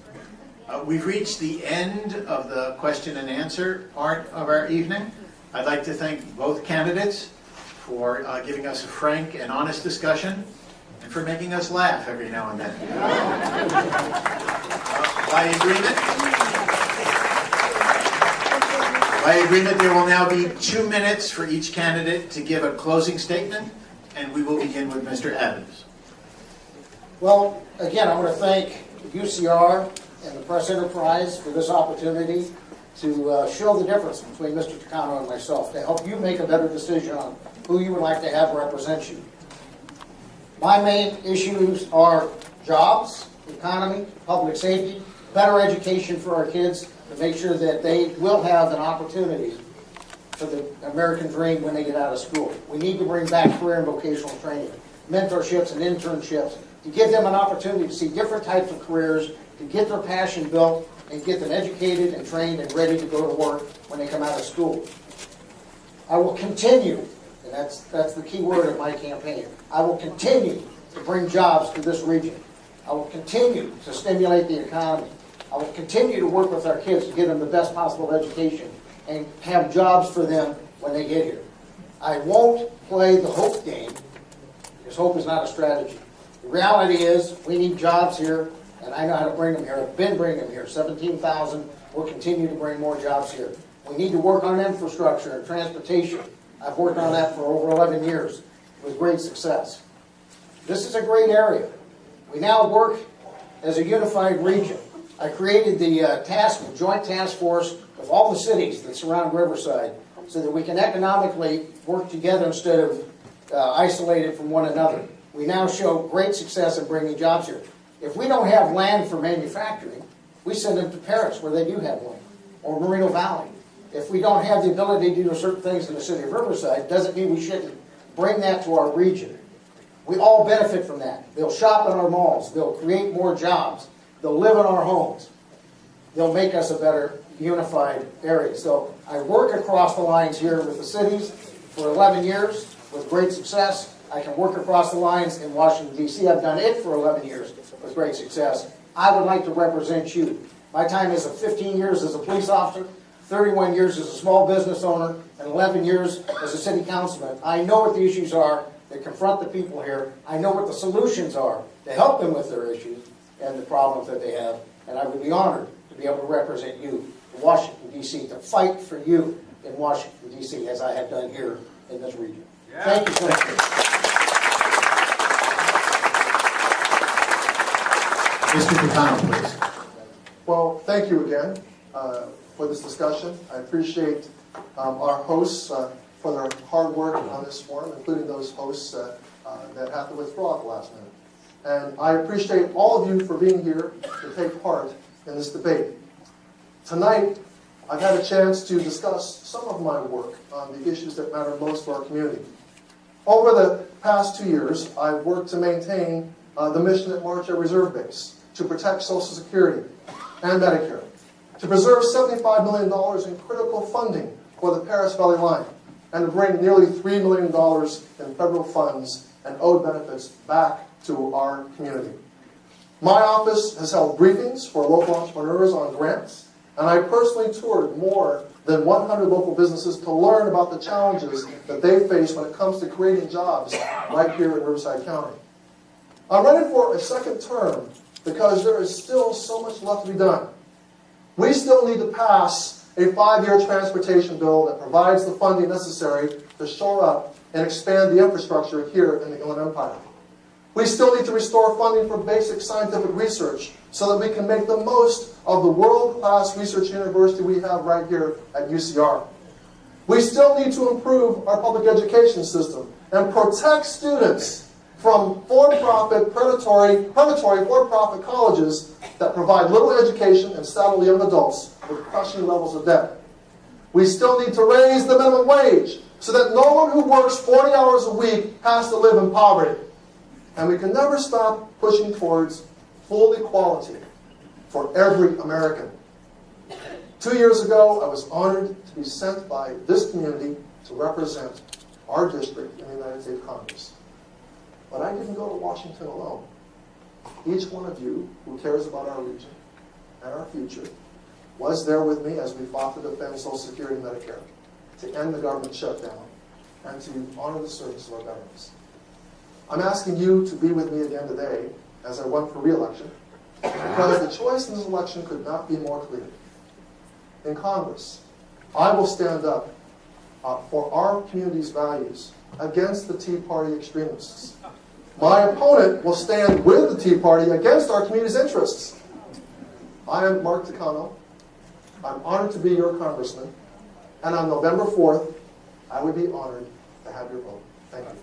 We've reached the end of the question and answer part of our evening. I'd like to thank both candidates for giving us a frank and honest discussion and for making us laugh every now and then. By agreement, there will now be 2 minutes for each candidate to give a closing statement, and we will begin with Mr. Adams. Well, again, I want to thank UCR and the Press Enterprise for this opportunity to show the difference between Mr. Takano and myself, to help you make a better decision on who you would like to have represent you. My main issues are jobs, economy, public safety, better education for our kids, to make sure that they will have an opportunity for the American dream when they get out of school. We need to bring back career and vocational training, mentorships and internships, to give them an opportunity to see different types of careers, to get their passion built, and get them educated and trained and ready to go to work when they come out of school. I will continue, and that's the key word of my campaign, I will continue to bring jobs to this region. I will continue to stimulate the economy. I will continue to work with our kids to give them the best possible education and have jobs for them when they get here. I won't play the hope game, because hope is not a strategy. The reality is we need jobs here, and I know how to bring them here. I've been bringing them here, 17,000. We'll continue to bring more jobs here. We need to work on infrastructure and transportation. I've worked on that for over 11 years with great success. This is a great area. We now work as a unified region. I created the joint task force with all the cities that surround Riverside so that we can economically work together instead of isolated from one another. We now show great success in bringing jobs here. If we don't have land for manufacturing, we send them to Paris where they do have land, or Moreno Valley. If we don't have the ability to do certain things in the city of Riverside, doesn't mean we shouldn't bring that to our region. We all benefit from that. They'll shop in our malls. They'll create more jobs. They'll live in our homes. They'll make us a better unified area. So I work across the lines here with the cities for 11 years with great success. I can work across the lines in Washington, D.C. I've done it for 11 years with great success. I would like to represent you. My time is 15 years as a police officer, 31 years as a small business owner, and 11 years as a city councilman. I know what the issues are that confront the people here. I know what the solutions are to help them with their issues and the problems that they have. And I would be honored to be able to represent you in Washington, D.C., to fight for you in Washington, D.C., as I have done here in this region. Thank you so much. Mr. Picano, please. Well, thank you again for this discussion. I appreciate our hosts for their hard work on this forum, including those hosts that have to withdraw at the last minute. And I appreciate all of you for being here to take part in this debate. Tonight, I've had a chance to discuss some of my work on the issues that matter most to our community. Over the past 2 years, I've worked to maintain the mission at March Air Reserve Base, to protect Social Security and Medicare, to preserve $75 million in critical funding for the Paris Valley Line, and to bring nearly $3 million in federal funds and owed benefits back to our community. My office has held briefings for local entrepreneurs on grants, and I personally toured more than 100 local businesses to learn about the challenges that they face when it comes to creating jobs right here in Riverside County. I'm running for a second term because there is still so much left to be done. We still need to pass a 5-year transportation bill that provides the funding necessary to shore up and expand the infrastructure here in the Inland Empire. We still need to restore funding for basic scientific research so that we can make the most of the world-class research university we have right here at UCR. We still need to improve our public education system and protect students from for-profit, predatory for-profit colleges that provide little education and saddle young adults with crushing levels of debt. We still need to raise the minimum wage so that no one who works 40 hours a week has to live in poverty. And we can never stop pushing towards full equality for every American. 2 years ago, I was honored to be sent by this community to represent our district in the United States Congress. But I didn't go to Washington alone. Each one of you who cares about our region and our future was there with me as we fought to defend Social Security and Medicare, to end the government shutdown, and to honor the service of our veterans. I'm asking you to be with me again today as I run for re-election, because the choice in this election could not be more clear. In Congress, I will stand up for our community's values against the Tea Party extremists. My opponent will stand with the Tea Party against our community's interests. I am Mark Takano. I'm honored to be your congressman. And on November 4th, I would be honored to have your vote. Thank you.